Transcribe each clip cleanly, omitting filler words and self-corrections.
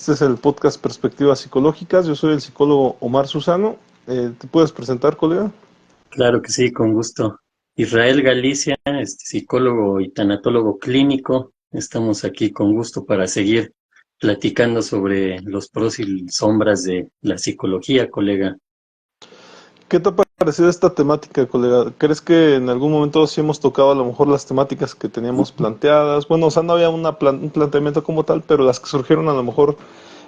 Este es el podcast Perspectivas Psicológicas. Yo soy el psicólogo Omar Susano. ¿Te puedes presentar, colega? Claro que sí, con gusto. Israel Galicia, psicólogo y tanatólogo clínico. Estamos aquí con gusto para seguir platicando sobre los pros y sombras de la psicología, colega. ¿Qué te ha parecido esta temática, colega? ¿Crees que en algún momento sí hemos tocado a lo mejor las temáticas que teníamos planteadas? Bueno, o sea, no había un planteamiento como tal, pero las que surgieron a lo mejor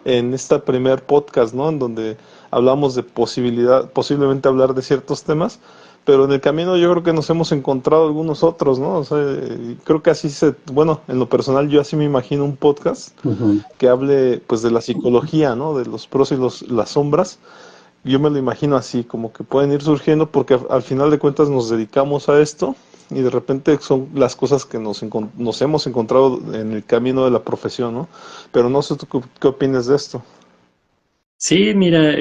en esta primer podcast, ¿no? En donde hablamos de posiblemente hablar de ciertos temas, pero en el camino yo creo que nos hemos encontrado algunos otros, ¿no? O sea, creo que bueno, en lo personal yo así me imagino un podcast Ujú. que hable pues de la psicología, ¿no? De los pros y las sombras. Yo me lo imagino así, como que pueden ir surgiendo porque al final de cuentas nos dedicamos a esto y de repente son las cosas que nos hemos encontrado en el camino de la profesión, ¿no? Pero no sé tú qué opinas de esto. Sí, mira,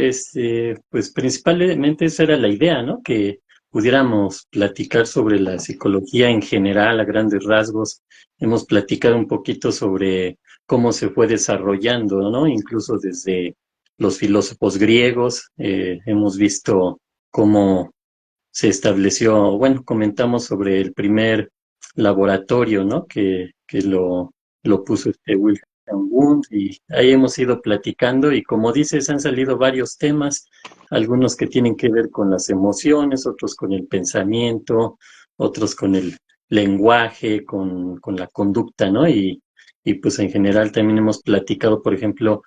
pues principalmente esa era la idea, ¿no? Que pudiéramos platicar sobre la psicología en general, a grandes rasgos. Hemos platicado un poquito sobre cómo se fue desarrollando, ¿no? Incluso desde los filósofos griegos, hemos visto cómo se estableció, bueno, comentamos sobre el primer laboratorio, ¿no? Que lo puso Wilhelm Wundt y ahí hemos ido platicando y como dices, han salido varios temas, algunos que tienen que ver con las emociones, otros con el pensamiento, otros con el lenguaje, con la conducta, ¿no? Y pues en general también hemos platicado, por ejemplo,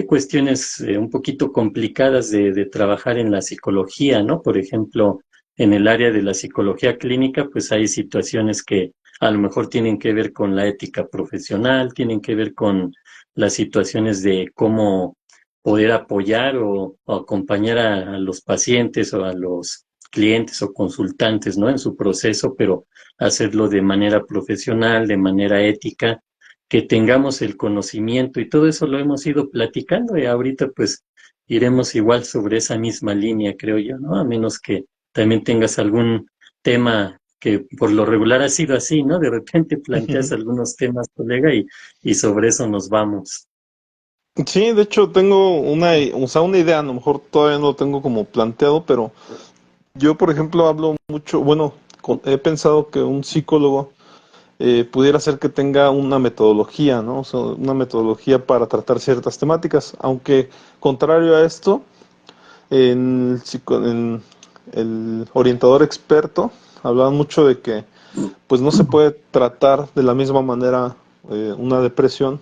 cuestiones un poquito complicadas de trabajar en la psicología, ¿no? Por ejemplo, en el área de la psicología clínica, pues hay situaciones que a lo mejor tienen que ver con la ética profesional, tienen que ver con las situaciones de cómo poder apoyar o acompañar a los pacientes o a los clientes o consultantes, ¿no? En su proceso, pero hacerlo de manera profesional, de manera ética, que tengamos el conocimiento y todo eso lo hemos ido platicando y ahorita pues iremos igual sobre esa misma línea, creo yo, ¿no? A menos que también tengas algún tema que por lo regular ha sido así, ¿no? De repente planteas algunos temas, colega, y sobre eso nos vamos. Sí, de hecho tengo o sea, una idea, a lo mejor todavía no lo tengo como planteado, pero yo, por ejemplo, hablo mucho, bueno, he pensado que un psicólogo pudiera ser que tenga una metodología, ¿no? O sea, una metodología para tratar ciertas temáticas, aunque contrario a esto, en el orientador experto hablaba mucho de que pues no se puede tratar de la misma manera una depresión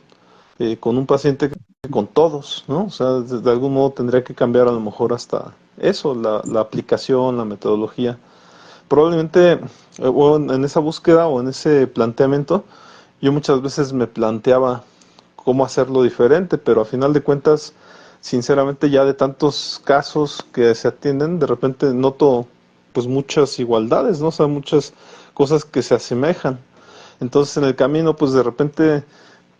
con un paciente que con todos, ¿no? O sea, de algún modo tendría que cambiar a lo mejor hasta eso, la aplicación, la metodología. Probablemente, o en esa búsqueda o en ese planteamiento, yo muchas veces me planteaba cómo hacerlo diferente, pero a final de cuentas, sinceramente ya de tantos casos que se atienden, de repente noto pues muchas igualdades, ¿no? O sea, muchas cosas que se asemejan. Entonces en el camino, pues de repente,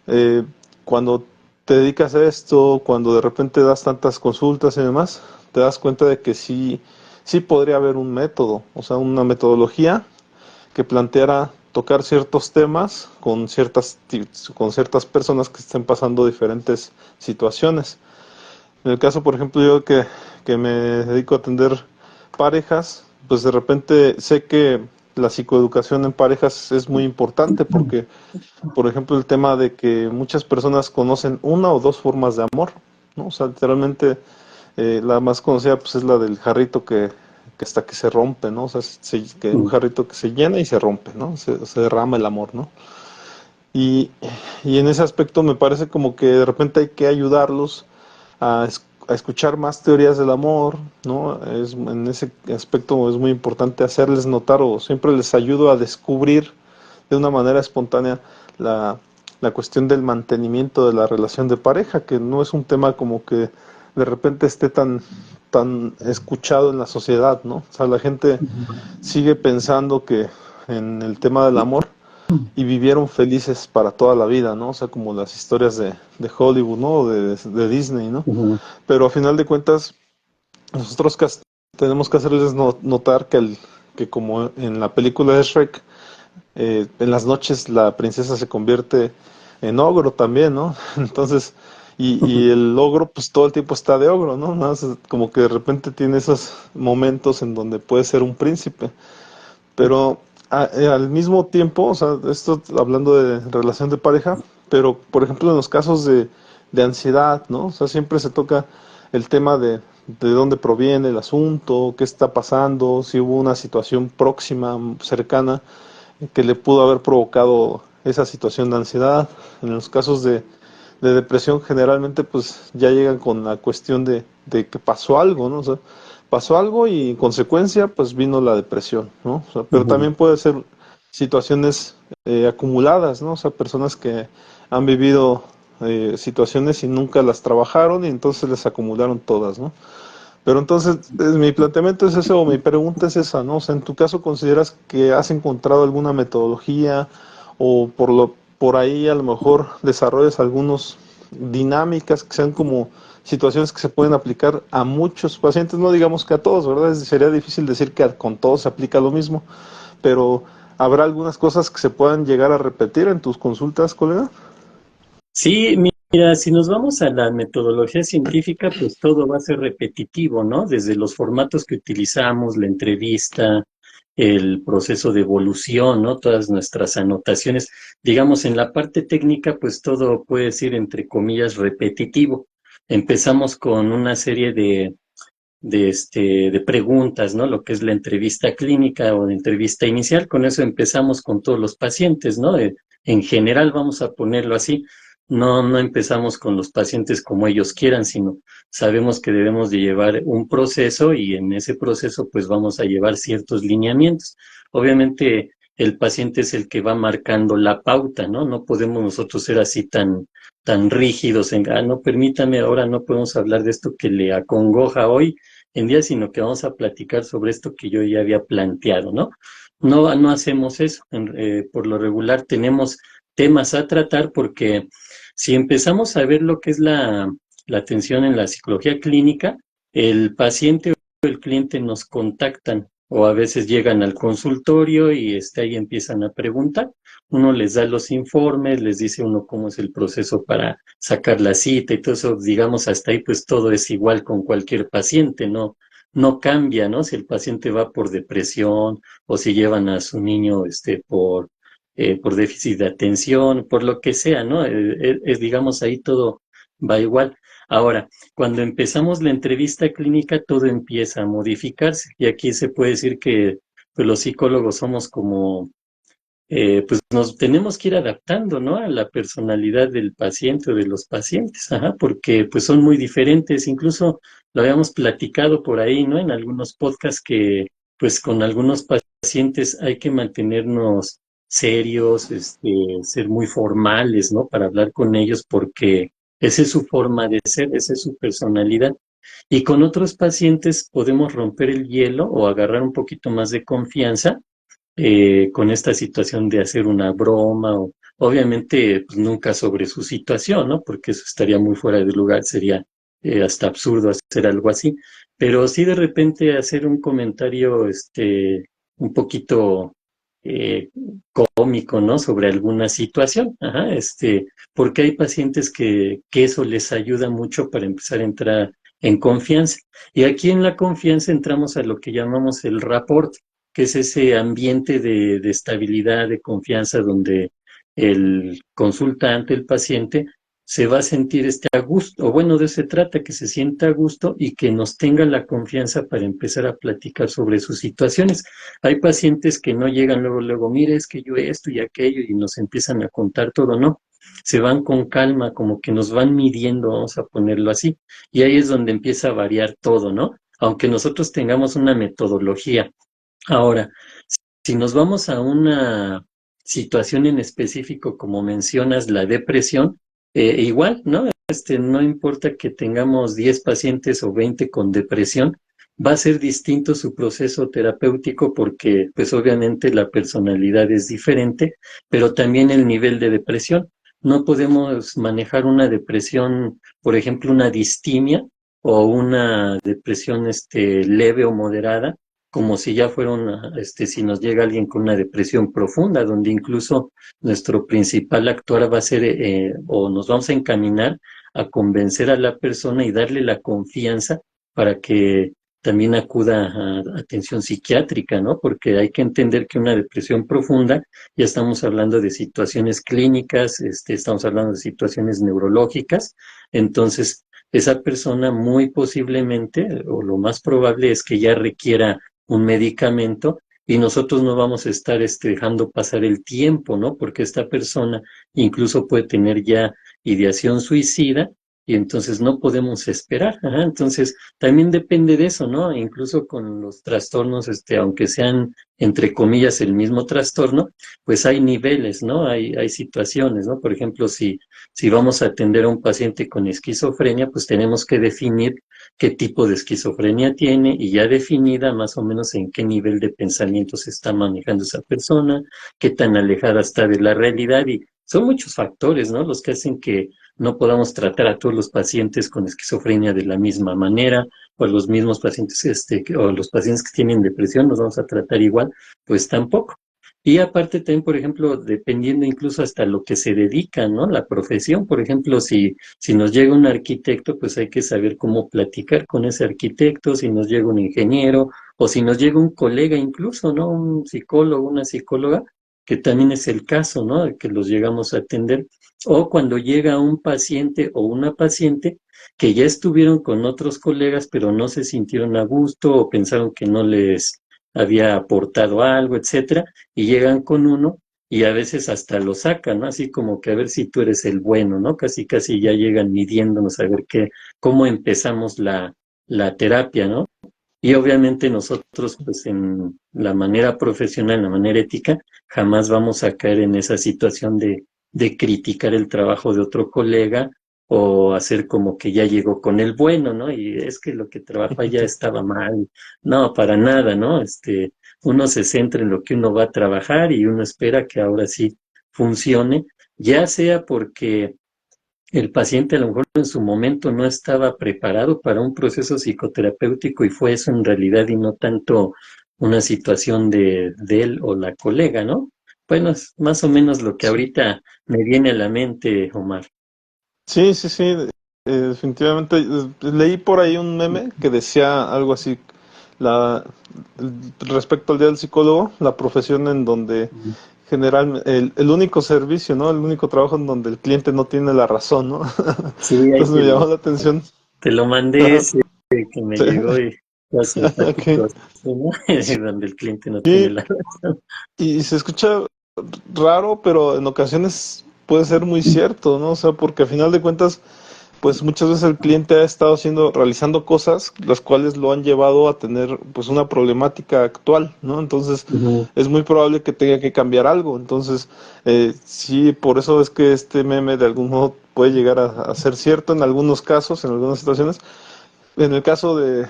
eh, cuando te dedicas a esto, cuando de repente das tantas consultas y demás, te das cuenta de que sí podría haber un método, o sea, una metodología que planteara tocar ciertos temas con ciertas personas que estén pasando diferentes situaciones. En el caso, por ejemplo, que me dedico a atender parejas, pues de repente sé que la psicoeducación en parejas es muy importante porque, por ejemplo, el tema de que muchas personas conocen una o dos formas de amor, ¿no? O sea, literalmente la más conocida pues es la del jarrito que hasta que se rompe, ¿no? O sea, que un Mm. jarrito que se llena y se rompe, ¿no? Se derrama el amor, ¿no? Y, y en ese aspecto me parece como que de repente hay que ayudarlos a escuchar más teorías del amor, ¿no? En ese aspecto es muy importante hacerles notar o siempre les ayudo a descubrir de una manera espontánea la, la cuestión del mantenimiento de la relación de pareja, que no es un tema como que de repente esté tan escuchado en la sociedad, ¿no? O sea, la gente sigue pensando que en el tema del amor y vivieron felices para toda la vida, ¿no? O sea, como las historias de Hollywood, ¿no? De Disney, ¿no? Ujú. Pero a final de cuentas, nosotros tenemos que hacerles notar que como en la película de Shrek, en las noches la princesa se convierte en ogro también, ¿no? Entonces, y el ogro pues todo el tiempo está de ogro, ¿no? Nada más como que de repente tiene esos momentos en donde puede ser un príncipe. Pero al mismo tiempo, o sea, esto hablando de relación de pareja, pero por ejemplo en los casos de ansiedad, ¿no? O sea, siempre se toca el tema de dónde proviene el asunto, qué está pasando, si hubo una situación próxima, cercana, que le pudo haber provocado esa situación de ansiedad. En los casos de depresión generalmente pues ya llegan con la cuestión de que pasó algo, ¿no? O sea, pasó algo y en consecuencia pues vino la depresión, ¿no? O sea, pero Ujú. también puede ser situaciones acumuladas, ¿no? O sea, personas que han vivido situaciones y nunca las trabajaron y entonces les acumularon todas, ¿no? Pero entonces, mi planteamiento es ese, o mi pregunta es esa, ¿no? O sea, en tu caso, ¿consideras que has encontrado alguna metodología o por ahí a lo mejor desarrollas algunas dinámicas que sean como situaciones que se pueden aplicar a muchos pacientes, no digamos que a todos, ¿verdad? Sería difícil decir que con todos se aplica lo mismo, pero ¿habrá algunas cosas que se puedan llegar a repetir en tus consultas, colega? Sí, mira, si nos vamos a la metodología científica, pues todo va a ser repetitivo, ¿no? Desde los formatos que utilizamos, la entrevista, el proceso de evolución, ¿no? Todas nuestras anotaciones. Digamos, en la parte técnica, pues todo puede ser, entre comillas, repetitivo. Empezamos con una serie de preguntas, ¿no? Lo que es la entrevista clínica o la entrevista inicial. Con eso empezamos con todos los pacientes, ¿no? En general, vamos a ponerlo así. No empezamos con los pacientes como ellos quieran, sino sabemos que debemos de llevar un proceso y en ese proceso pues vamos a llevar ciertos lineamientos. Obviamente el paciente es el que va marcando la pauta, ¿no? No podemos nosotros ser así tan rígidos en, no, permítame, ahora no podemos hablar de esto que le acongoja hoy en día, sino que vamos a platicar sobre esto que yo ya había planteado, ¿no? No hacemos eso. Por lo regular tenemos temas a tratar porque si empezamos a ver lo que es la atención en la psicología clínica, el paciente o el cliente nos contactan o a veces llegan al consultorio y ahí empiezan a preguntar. Uno les da los informes, les dice uno cómo es el proceso para sacar la cita y todo eso, digamos, hasta ahí pues todo es igual con cualquier paciente, no cambia, ¿no? Si el paciente va por depresión o si llevan a su niño por déficit de atención, por lo que sea, ¿no? Digamos, ahí todo va igual. Ahora, cuando empezamos la entrevista clínica, todo empieza a modificarse y aquí se puede decir que pues, los psicólogos somos como pues nos tenemos que ir adaptando, ¿no? A la personalidad del paciente o de los pacientes, ajá, porque pues son muy diferentes, incluso lo habíamos platicado por ahí, ¿no? En algunos podcasts que pues con algunos pacientes hay que mantenernos serios, ser muy formales, ¿no? Para hablar con ellos porque esa es su forma de ser, esa es su personalidad. Y con otros pacientes podemos romper el hielo o agarrar un poquito más de confianza con esta situación de hacer una broma o obviamente pues, nunca sobre su situación, ¿no? Porque eso estaría muy fuera de lugar, sería hasta absurdo hacer algo así, pero sí de repente hacer un comentario un poquito eh, cómico, ¿no? Sobre alguna situación, ajá, porque hay pacientes que eso les ayuda mucho para empezar a entrar en confianza. Y aquí en la confianza entramos a lo que llamamos el rapport, que es ese ambiente de estabilidad, de confianza, donde el consultante, el paciente, se va a sentir a gusto, o bueno, de eso se trata, que se sienta a gusto y que nos tenga la confianza para empezar a platicar sobre sus situaciones. Hay pacientes que no llegan luego, mire, es que yo esto y aquello, y nos empiezan a contar todo, ¿no? Se van con calma, como que nos van midiendo, vamos a ponerlo así, y ahí es donde empieza a variar todo, ¿no? Aunque nosotros tengamos una metodología. Ahora, si nos vamos a una situación en específico, como mencionas, la depresión, igual, ¿no? No importa que tengamos 10 pacientes o 20 con depresión, va a ser distinto su proceso terapéutico porque, pues obviamente la personalidad es diferente, pero también el nivel de depresión. No podemos manejar una depresión, por ejemplo, una distimia o una depresión leve o moderada como si ya fuera si nos llega alguien con una depresión profunda, donde incluso nuestro principal actuar va a ser, o nos vamos a encaminar a convencer a la persona y darle la confianza para que también acuda a atención psiquiátrica, ¿no? Porque hay que entender que una depresión profunda, ya estamos hablando de situaciones clínicas, estamos hablando de situaciones neurológicas, entonces esa persona muy posiblemente, o lo más probable es que ya requiera un medicamento y nosotros no vamos a estar dejando pasar el tiempo, ¿no? Porque esta persona incluso puede tener ya ideación suicida y entonces no podemos esperar. Ajá. Entonces, también depende de eso, ¿no? Incluso con los trastornos, aunque sean entre comillas el mismo trastorno, pues hay niveles, ¿no? Hay situaciones, ¿no? Por ejemplo, si vamos a atender a un paciente con esquizofrenia, pues tenemos que definir qué tipo de esquizofrenia tiene y ya definida más o menos en qué nivel de pensamiento se está manejando esa persona, qué tan alejada está de la realidad y son muchos factores, ¿no? Los que hacen que no podamos tratar a todos los pacientes con esquizofrenia de la misma manera, o los mismos pacientes, o los pacientes que tienen depresión, los vamos a tratar igual, pues tampoco. Y aparte también, por ejemplo, dependiendo incluso hasta lo que se dedica, ¿no? La profesión, por ejemplo, si nos llega un arquitecto, pues hay que saber cómo platicar con ese arquitecto, si nos llega un ingeniero, o si nos llega un colega incluso, ¿no? Un psicólogo, una psicóloga, que también es el caso, ¿no? De que los llegamos a atender. O cuando llega un paciente o una paciente que ya estuvieron con otros colegas, pero no se sintieron a gusto o pensaron que no les había aportado algo, etcétera, y llegan con uno y a veces hasta lo sacan, ¿no? Así como que a ver si tú eres el bueno, ¿no? Casi, casi ya llegan midiéndonos a ver cómo empezamos la terapia, ¿no? Y obviamente nosotros, pues en la manera profesional, en la manera ética, jamás vamos a caer en esa situación de criticar el trabajo de otro colega o hacer como que ya llegó con el bueno, ¿no? Y es que lo que trabajó allá estaba mal. No, para nada, ¿no? Uno se centra en lo que uno va a trabajar y uno espera que ahora sí funcione, ya sea porque el paciente a lo mejor en su momento no estaba preparado para un proceso psicoterapéutico y fue eso en realidad y no tanto una situación de él o la colega, ¿no? Bueno, es más o menos lo que Sí, ahorita me viene a la mente, Omar. sí, sí, sí, definitivamente. Leí por ahí un meme que decía algo así, la, respecto al día del psicólogo, la profesión en donde el único servicio, ¿no? El único trabajo en donde el cliente no tiene la razón, ¿no? Sí, ahí Entonces me llamó la atención. te lo mandé Ajá, ese que me sí, llegó y está ok. simpático, así, ¿no? Sí, Donde el cliente no tiene la razón. y se escucha raro, pero en ocasiones puede ser muy cierto, ¿no? O sea, porque al final de cuentas, pues muchas veces el cliente ha estado realizando cosas las cuales lo han llevado a tener pues una problemática actual, ¿no? Entonces Ujú. es muy probable que tenga que cambiar algo. Entonces, sí, por eso es que este meme de algún modo puede llegar a ser cierto en algunos casos, en algunas situaciones. En el caso del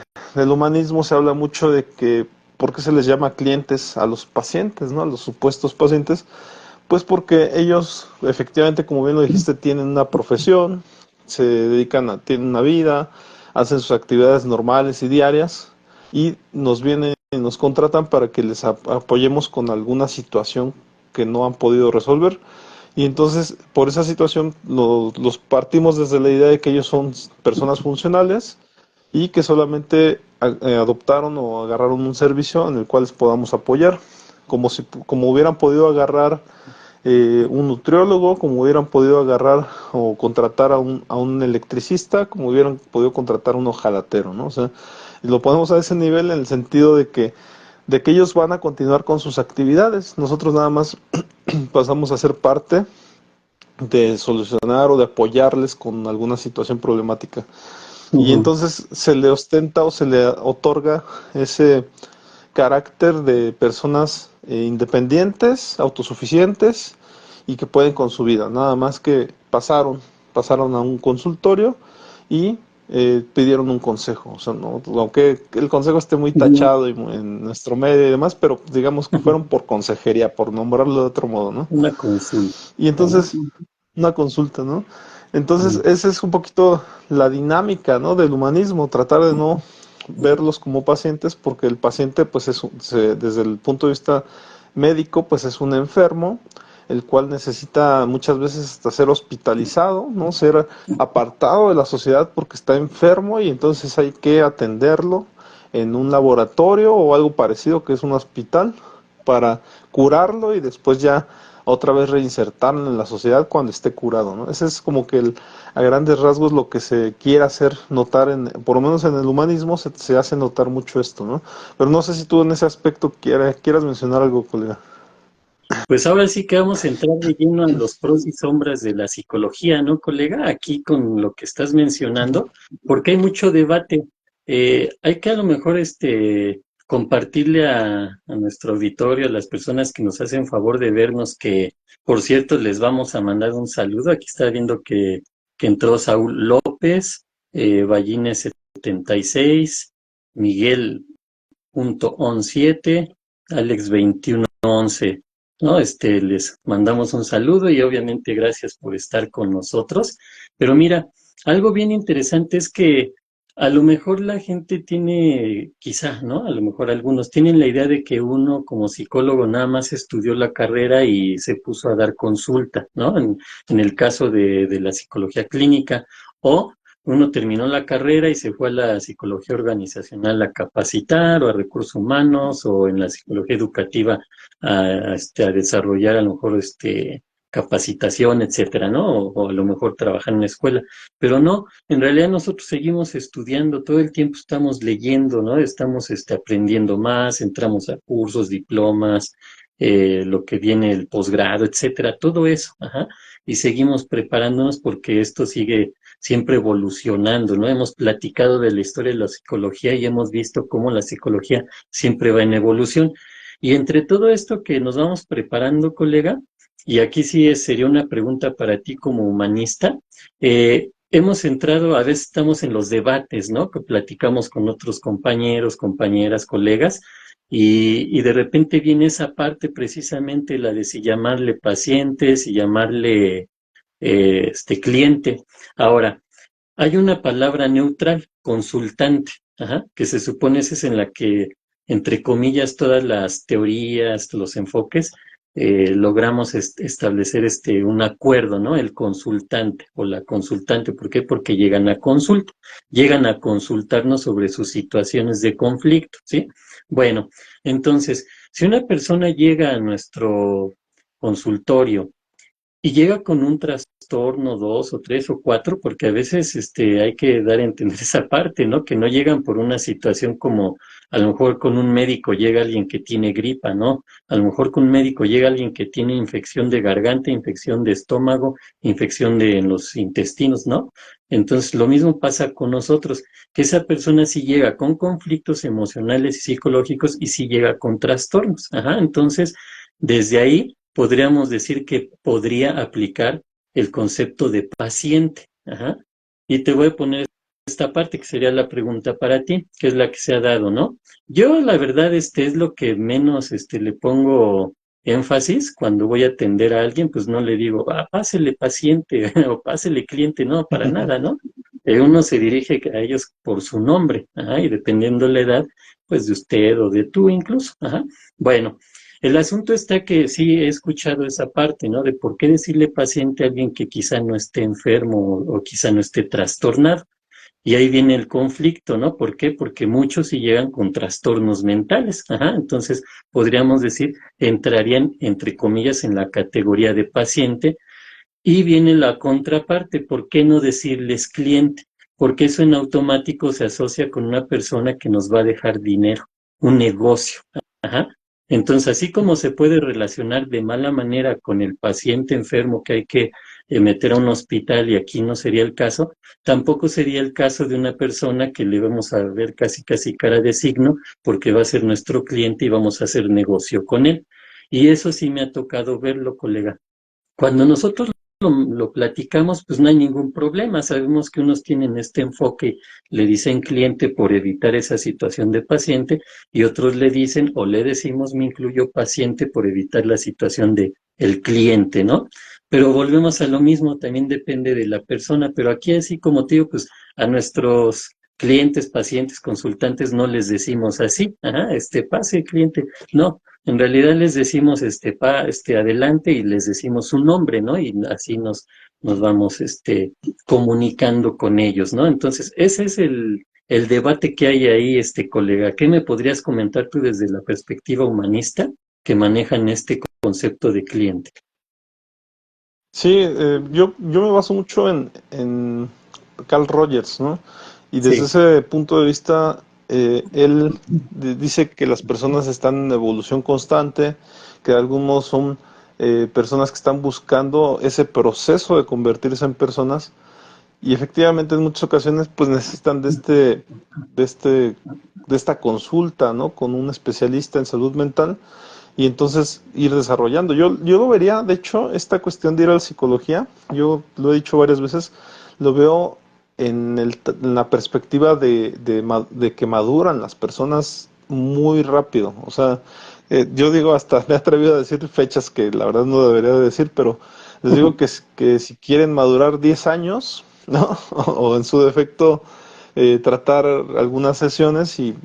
humanismo se habla mucho de que por qué se les llama clientes a los pacientes, ¿no? A los supuestos pacientes, pues porque ellos, efectivamente, como bien lo dijiste, tienen una profesión, se dedican tienen una vida, hacen sus actividades normales y diarias y nos vienen y nos contratan para que les apoyemos con alguna situación que no han podido resolver. Y entonces, por esa situación, los partimos desde la idea de que ellos son personas funcionales y que solamente adoptaron o agarraron un servicio en el cual les podamos apoyar, como hubieran podido agarrar un nutriólogo, como hubieran podido agarrar o contratar a un electricista, como hubieran podido contratar a un ojalatero, ¿no? O sea, lo ponemos a ese nivel en el sentido de que ellos van a continuar con sus actividades. Nosotros nada más pasamos a ser parte de solucionar o de apoyarles con alguna situación problemática. Y Ujú. entonces se le ostenta o se le otorga ese carácter de personas independientes, autosuficientes y que pueden con su vida. Nada más que pasaron a un consultorio y pidieron un consejo. O sea, no, aunque el consejo esté muy Ujú. tachado en nuestro medio y demás, pero digamos que fueron por consejería, por nombrarlo de otro modo, ¿no? Una consulta, Y ¿no? entonces, una consulta, ¿no? Entonces, Ujú. esa es un poquito la dinámica, ¿no? Del humanismo, tratar de no verlos como pacientes, porque el paciente, pues desde el punto de vista médico, pues es un enfermo, el cual necesita muchas veces hasta ser hospitalizado, ¿no? Ser apartado de la sociedad porque está enfermo y entonces hay que atenderlo en un laboratorio o algo parecido que es un hospital para curarlo y después ya otra vez reinsertarlo en la sociedad cuando esté curado, ¿no? Ese es como que a grandes rasgos lo que se quiere hacer notar, por lo menos en el humanismo se hace notar mucho esto, ¿no? Pero no sé si tú en ese aspecto quieras mencionar algo, colega. Pues ahora sí que vamos a entrar de lleno a los pros y sombras de la psicología, ¿no, colega? Aquí con lo que estás mencionando, porque hay mucho debate. Hay que a lo mejor compartirle a nuestro auditorio, a las personas que nos hacen favor de vernos, que por cierto les vamos a mandar un saludo. Aquí está viendo que entró Saúl López, Ballines 76, Miguel.on7, Alex 2111. ¿No? Les mandamos un saludo y obviamente gracias por estar con nosotros. Pero mira, algo bien interesante es que a lo mejor la gente tiene, quizá, ¿no? A lo mejor algunos tienen la idea de que uno como psicólogo nada más estudió la carrera y se puso a dar consulta, ¿no? En el caso de la psicología clínica, o uno terminó la carrera y se fue a la psicología organizacional a capacitar o a recursos humanos o en la psicología educativa a desarrollar a lo mejor capacitación, etcétera, ¿no? O a lo mejor trabajar en una escuela. Pero no, en realidad nosotros seguimos estudiando, todo el tiempo estamos leyendo, ¿no? Estamos aprendiendo más, entramos a cursos, diplomas, lo que viene el posgrado, etcétera, todo eso, ajá. Y seguimos preparándonos porque esto sigue siempre evolucionando, ¿no? Hemos platicado de la historia de la psicología y hemos visto cómo la psicología siempre va en evolución. Y entre todo esto que nos vamos preparando, colega, y aquí sí sería una pregunta para ti como humanista, hemos entrado, a veces estamos en los debates, ¿no? Que platicamos con otros compañeros, compañeras, colegas, y de repente viene esa parte precisamente la de si llamarle paciente, si llamarle cliente. Ahora, hay una palabra neutral, consultante, ajá, que se supone esa es en la que, entre comillas, todas las teorías, los enfoques, logramos establecer un acuerdo, ¿no? El consultante o la consultante. ¿Por qué? Porque llegan a consultarnos sobre sus situaciones de conflicto, ¿sí? Bueno, entonces, si una persona llega a nuestro consultorio y llega con un trastorno, dos o tres o cuatro, porque a veces hay que dar a entender esa parte, ¿no? Que no llegan por una situación como a lo mejor con un médico llega alguien que tiene gripa, ¿no? A lo mejor con un médico llega alguien que tiene infección de garganta, infección de estómago, infección en los intestinos, ¿no? Entonces, lo mismo pasa con nosotros, que esa persona sí llega con conflictos emocionales y psicológicos y sí llega con trastornos. Ajá, entonces, desde ahí podríamos decir que podría aplicar el concepto de paciente. Ajá. Y te voy a poner esta parte que sería la pregunta para ti, que es la que se ha dado, ¿no? Yo, la verdad, es lo que menos le pongo énfasis cuando voy a atender a alguien, pues no le digo, pásele paciente o pásele cliente, no, para nada, ¿no? Uno se dirige a ellos por su nombre, ajá, y dependiendo la edad, pues de usted o de tú incluso, ajá. Bueno, el asunto está que sí he escuchado esa parte, ¿no? De por qué decirle paciente a alguien que quizá no esté enfermo o quizá no esté trastornado. Y ahí viene el conflicto, ¿no? ¿Por qué? Porque muchos sí llegan con trastornos mentales. Ajá. Entonces, podríamos decir, entrarían, entre comillas, en la categoría de paciente. Y viene la contraparte. ¿Por qué no decirles cliente? Porque eso en automático se asocia con una persona que nos va a dejar dinero, un negocio. Ajá. Entonces, así como se puede relacionar de mala manera con el paciente enfermo que hay que meter a un hospital y aquí no sería el caso, tampoco sería el caso de una persona que le vamos a ver casi casi cara de signo porque va a ser nuestro cliente y vamos a hacer negocio con él. Y eso sí me ha tocado verlo, colega. Cuando nosotros lo platicamos, pues no hay ningún problema. Sabemos que unos tienen este enfoque, le dicen cliente por evitar esa situación de paciente, y otros le dicen o le decimos, me incluyo paciente por evitar la situación de el cliente, ¿no? Pero volvemos a lo mismo, también depende de la persona, pero aquí así como te digo, pues a nuestros clientes, pacientes, consultantes, no les decimos así, pase cliente, no, en realidad les decimos adelante y les decimos su nombre, ¿no? Y así nos vamos comunicando con ellos, ¿no? Entonces, ese es el debate que hay ahí, colega. ¿Qué me podrías comentar tú desde la perspectiva humanista que manejan este concepto de cliente? Sí, yo me baso mucho en Carl Rogers, ¿no? Y desde Sí. ese punto de vista, él dice que las personas están en evolución constante, que de algún modo son personas que están buscando ese proceso de convertirse en personas y efectivamente en muchas ocasiones pues necesitan de este, de esta consulta, ¿no? Con un especialista en salud mental y entonces ir desarrollando. Yo lo vería, de hecho, esta cuestión de ir a la psicología, yo lo he dicho varias veces, lo veo en la perspectiva de que maduran las personas muy rápido. O sea, yo digo, hasta me he atrevido a decir fechas que la verdad no debería de decir, pero les digo que si quieren madurar 10 años, ¿no? O en su defecto tratar algunas sesiones y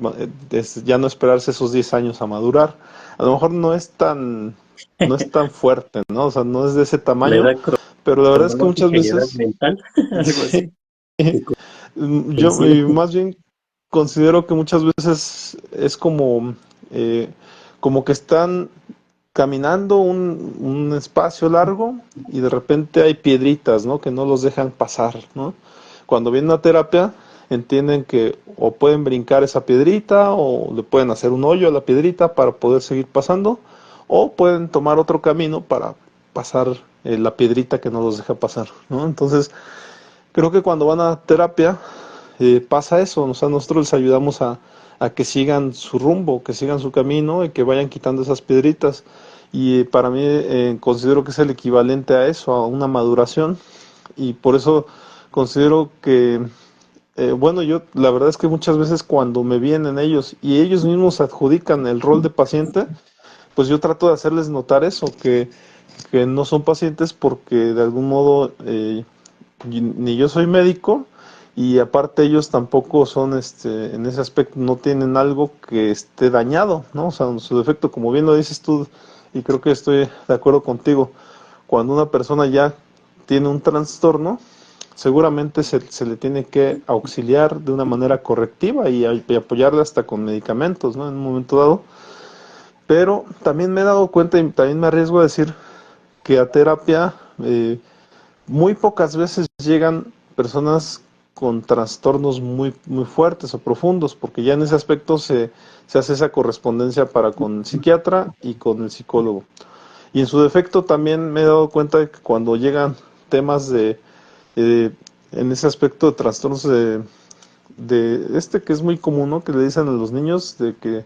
ya no esperarse esos 10 años a madurar. A lo mejor no es tan fuerte, ¿no? O sea, no es de ese La tamaño, edad pero la verdad es que muchas cronológica y edad veces, mental, algo sí, así. Que yo coincide. más bien considero que muchas veces es como que están caminando un espacio largo y de repente hay piedritas, ¿no? Que no los dejan pasar, ¿no? Cuando vienen a terapia, entienden que o pueden brincar esa piedrita o le pueden hacer un hoyo a la piedrita para poder seguir pasando o pueden tomar otro camino para pasar la piedrita que no los deja pasar, ¿no? Entonces, creo que cuando van a terapia pasa eso, o sea, nosotros les ayudamos a que sigan su rumbo, que sigan su camino y que vayan quitando esas piedritas. Y para mí considero que es el equivalente a eso, a una maduración. Y por eso considero que, bueno, yo la verdad es que muchas veces cuando me vienen ellos y ellos mismos adjudican el rol de paciente, pues yo trato de hacerles notar eso, que no son pacientes porque de algún modo ni yo soy médico y aparte ellos tampoco son en ese aspecto no tienen algo que esté dañado, ¿no? O sea, en su defecto, como bien lo dices tú y creo que estoy de acuerdo contigo, cuando una persona ya tiene un trastorno, seguramente se le tiene que auxiliar de una manera correctiva y apoyarle hasta con medicamentos, ¿no? En un momento dado. Pero también me he dado cuenta y también me arriesgo a decir que a terapia muy pocas veces llegan personas con trastornos muy fuertes o profundos, porque ya en ese aspecto se hace esa correspondencia para con el psiquiatra y con el psicólogo. Y en su defecto también me he dado cuenta de que cuando llegan temas eh, en ese aspecto de trastornos de este que es muy común, ¿no? Que le dicen a los niños de que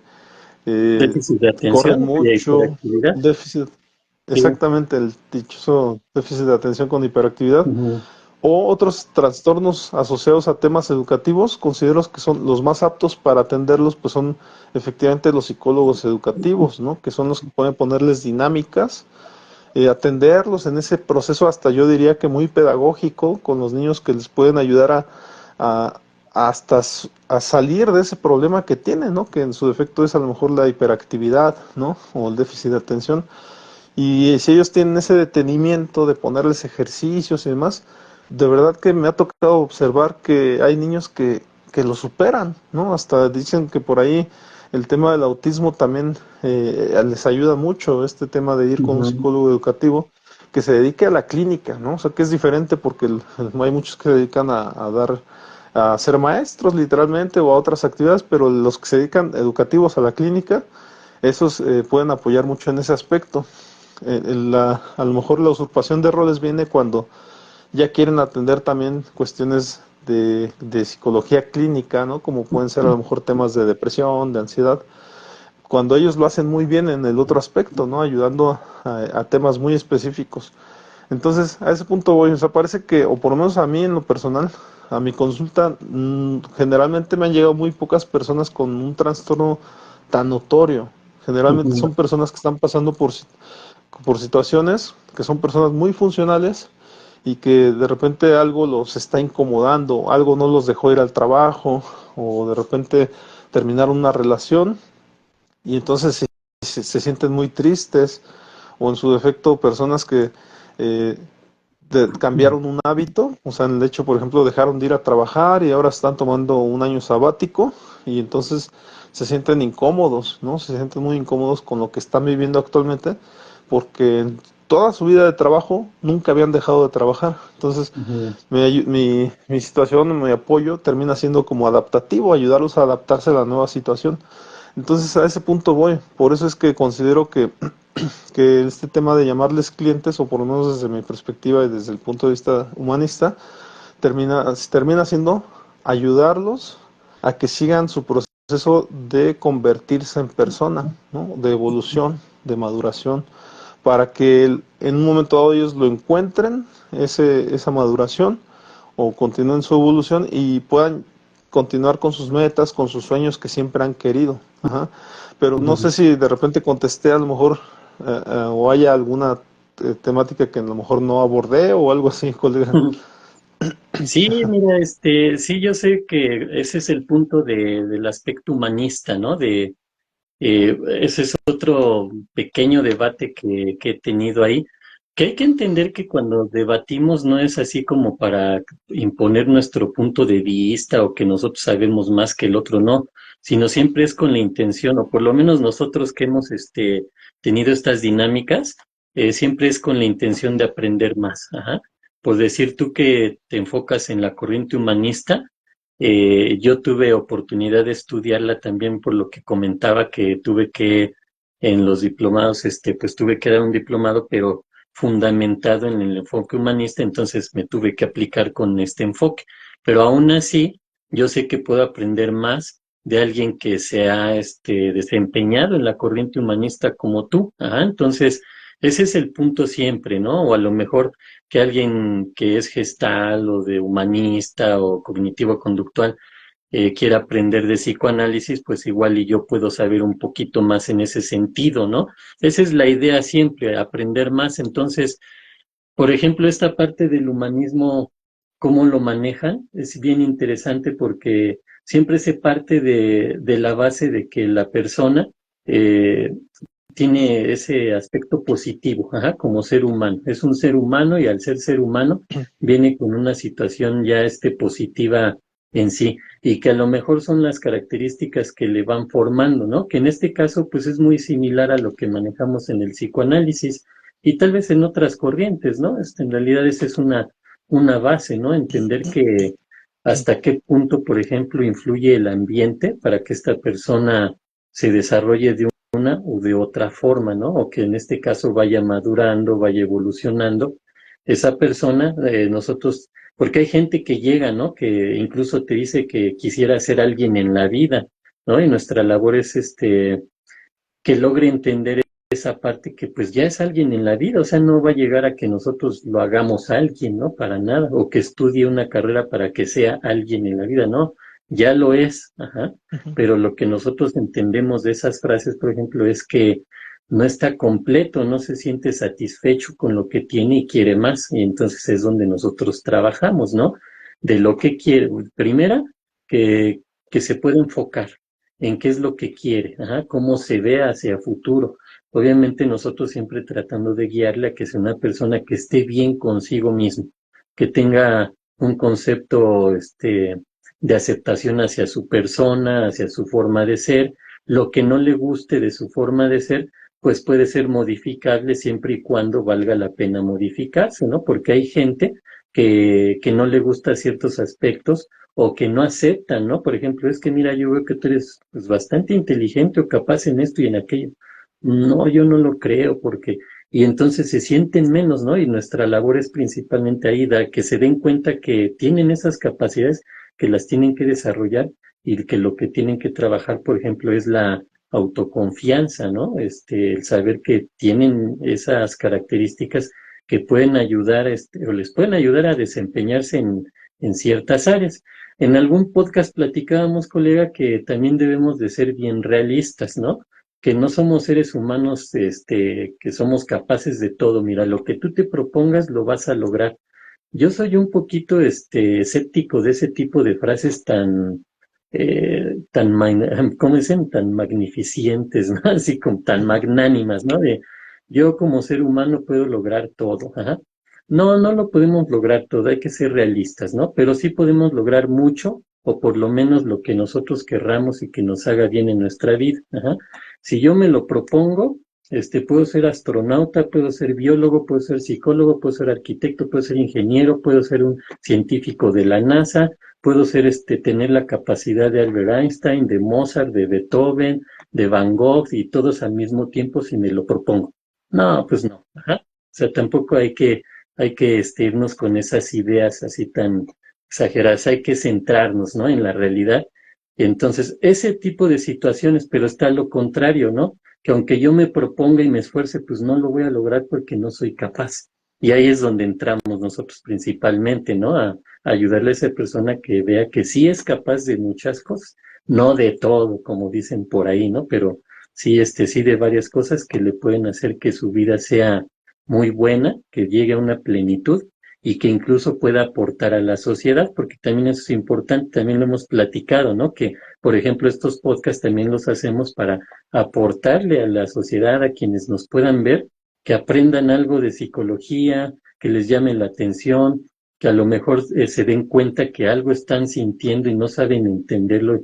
Déficit de corren atención y mucho, hiperactividad. déficit, Sí. exactamente el dichoso déficit de atención con hiperactividad, Ujú. o otros trastornos asociados a temas educativos, considero que son los más aptos para atenderlos, pues son efectivamente los psicólogos educativos, ¿no? Que son los que pueden ponerles dinámicas, atenderlos en ese proceso hasta yo diría que muy pedagógico con los niños que les pueden ayudar a, hasta a salir de ese problema que tienen, ¿no? Que en su defecto es a lo mejor la hiperactividad, ¿no? O el déficit de atención. Y si ellos tienen ese detenimiento de ponerles ejercicios y demás, de verdad que me ha tocado observar que hay niños que lo superan, ¿no? Hasta dicen que por ahí el tema del autismo también les ayuda mucho, este tema de ir con un Ujú. psicólogo educativo que se dedique a la clínica, ¿no? O sea, que es diferente porque hay muchos que se dedican a ser maestros literalmente o a otras actividades, pero los que se dedican educativos a la clínica, esos pueden apoyar mucho en ese aspecto. A lo mejor la usurpación de roles viene cuando ya quieren atender también cuestiones de psicología clínica, ¿no? Como pueden ser a lo mejor temas de depresión, de ansiedad, cuando ellos lo hacen muy bien en el otro aspecto, ¿no? Ayudando a temas muy específicos. Entonces, a ese punto voy, o sea, parece que, o por lo menos a mí en lo personal, a mi consulta, generalmente me han llegado muy pocas personas con un trastorno tan notorio. Generalmente Ujú. son personas que están pasando por situaciones que son personas muy funcionales y que de repente algo los está incomodando, algo no los dejó ir al trabajo o de repente terminaron una relación y entonces se sienten muy tristes o en su defecto personas que eh, cambiaron un hábito, o sea, en el hecho, por ejemplo, dejaron de ir a trabajar y ahora están tomando un año sabático y entonces se sienten incómodos, ¿no? Se sienten muy incómodos con lo que están viviendo actualmente porque en toda su vida de trabajo nunca habían dejado de trabajar. Entonces, Ujú. mi situación, mi apoyo termina siendo como adaptativo, ayudarlos a adaptarse a la nueva situación. Entonces, a ese punto voy. Por eso es que considero que este tema de llamarles clientes, o por lo menos desde mi perspectiva y desde el punto de vista humanista, termina siendo ayudarlos a que sigan su proceso de convertirse en persona, ¿no? De evolución, de maduración, para que en un momento dado ellos lo encuentren, esa maduración, o continúen su evolución y puedan continuar con sus metas, con sus sueños que siempre han querido. Ajá. Pero no sé si de repente contesté a lo mejor o haya alguna temática que a lo mejor no abordé o algo así, colega. Ujú. Sí, mira, sí, yo sé que ese es el punto del aspecto humanista, ¿no? Ese es otro pequeño debate que he tenido ahí, que hay que entender que cuando debatimos no es así como para imponer nuestro punto de vista o que nosotros sabemos más que el otro, no, sino siempre es con la intención, o por lo menos nosotros que hemos tenido estas dinámicas, siempre es con la intención de aprender más. Ajá. Por decir tú que te enfocas en la corriente humanista, yo tuve oportunidad de estudiarla también por lo que comentaba que tuve que, en los diplomados, pues tuve que dar un diplomado, pero fundamentado en el enfoque humanista, entonces me tuve que aplicar con este enfoque. Pero aún así, yo sé que puedo aprender más de alguien que se ha desempeñado en la corriente humanista como tú. Ajá, entonces, ese es el punto siempre, ¿no? O a lo mejor que alguien que es gestal o de humanista o cognitivo-conductual quiera aprender de psicoanálisis, pues igual y yo puedo saber un poquito más en ese sentido, ¿no? Esa es la idea siempre, aprender más. Entonces, por ejemplo, esta parte del humanismo, ¿cómo lo manejan? Es bien interesante porque siempre se parte de la base de que la persona eh, tiene ese aspecto positivo, ajá, como ser humano. Es un ser humano y al ser humano viene con una situación ya positiva en sí y que a lo mejor son las características que le van formando, ¿no? Que en este caso pues es muy similar a lo que manejamos en el psicoanálisis y tal vez en otras corrientes, ¿no? En realidad esa es una base, ¿no? Entender que hasta qué punto, por ejemplo, influye el ambiente para que esta persona se desarrolle de una u de otra forma, ¿no? O que en este caso vaya madurando, vaya evolucionando. Esa persona, nosotros, porque hay gente que llega, ¿no? Que incluso te dice que quisiera ser alguien en la vida, ¿no? Y nuestra labor es que logre entender esa parte que pues ya es alguien en la vida, o sea, no va a llegar a que nosotros lo hagamos a alguien, ¿no? Para nada, o que estudie una carrera para que sea alguien en la vida, no, ya lo es, ajá, Ujú. pero lo que nosotros entendemos de esas frases, por ejemplo, es que no está completo, no se siente satisfecho con lo que tiene y quiere más, y entonces es donde nosotros trabajamos, ¿no? De lo que quiere, primera, que, que se puede enfocar en qué es lo que quiere, ajá, cómo se ve hacia futuro. Obviamente nosotros siempre tratando de guiarle a que sea una persona que esté bien consigo mismo, que tenga un concepto de aceptación hacia su persona, hacia su forma de ser. Lo que no le guste de su forma de ser, pues puede ser modificable siempre y cuando valga la pena modificarse, ¿no? Porque hay gente que no le gusta ciertos aspectos o que no aceptan, ¿no? Por ejemplo, es que mira, yo veo que tú eres pues, bastante inteligente o capaz en esto y en aquello. No, yo no lo creo porque, y entonces se sienten menos, ¿no? Y nuestra labor es principalmente ahí, que se den cuenta que tienen esas capacidades, que las tienen que desarrollar y que lo que tienen que trabajar, por ejemplo, es la autoconfianza, ¿no? El saber que tienen esas características que pueden ayudar, o les pueden ayudar a desempeñarse en ciertas áreas. En algún podcast platicábamos, colega, que también debemos de ser bien realistas, ¿no? Que no somos seres humanos, que somos capaces de todo. Mira, lo que tú te propongas lo vas a lograr, yo soy un poquito escéptico de ese tipo de frases ¿cómo dicen? Tan magnificentes, ¿no? Así como tan magnánimas, ¿no? De yo como ser humano puedo lograr todo. Ajá. No, no lo podemos lograr todo, hay que ser realistas, ¿no? Pero sí podemos lograr mucho, o por lo menos lo que nosotros querramos y que nos haga bien en nuestra vida. Ajá. Si yo me lo propongo, puedo ser astronauta, puedo ser biólogo, puedo ser psicólogo, puedo ser arquitecto, puedo ser ingeniero, puedo ser un científico de la NASA, puedo ser tener la capacidad de Albert Einstein, de Mozart, de Beethoven, de Van Gogh y todos al mismo tiempo si me lo propongo. No, pues no. Ajá. O sea, tampoco hay que irnos con esas ideas así tan exageradas, hay que centrarnos, ¿no? En la realidad. Entonces, ese tipo de situaciones, pero está lo contrario, ¿no? Que aunque yo me proponga y me esfuerce, pues no lo voy a lograr porque no soy capaz. Y ahí es donde entramos nosotros principalmente, ¿no? A ayudarle a esa persona que vea que sí es capaz de muchas cosas, no de todo, como dicen por ahí, ¿no? Pero sí, sí de varias cosas que le pueden hacer que su vida sea muy buena, que llegue a una plenitud y que incluso pueda aportar a la sociedad, porque también eso es importante, también lo hemos platicado, ¿no? Que, por ejemplo, estos podcasts también los hacemos para aportarle a la sociedad, a quienes nos puedan ver, que aprendan algo de psicología, que les llame la atención, que a lo mejor se den cuenta que algo están sintiendo y no saben entenderlo.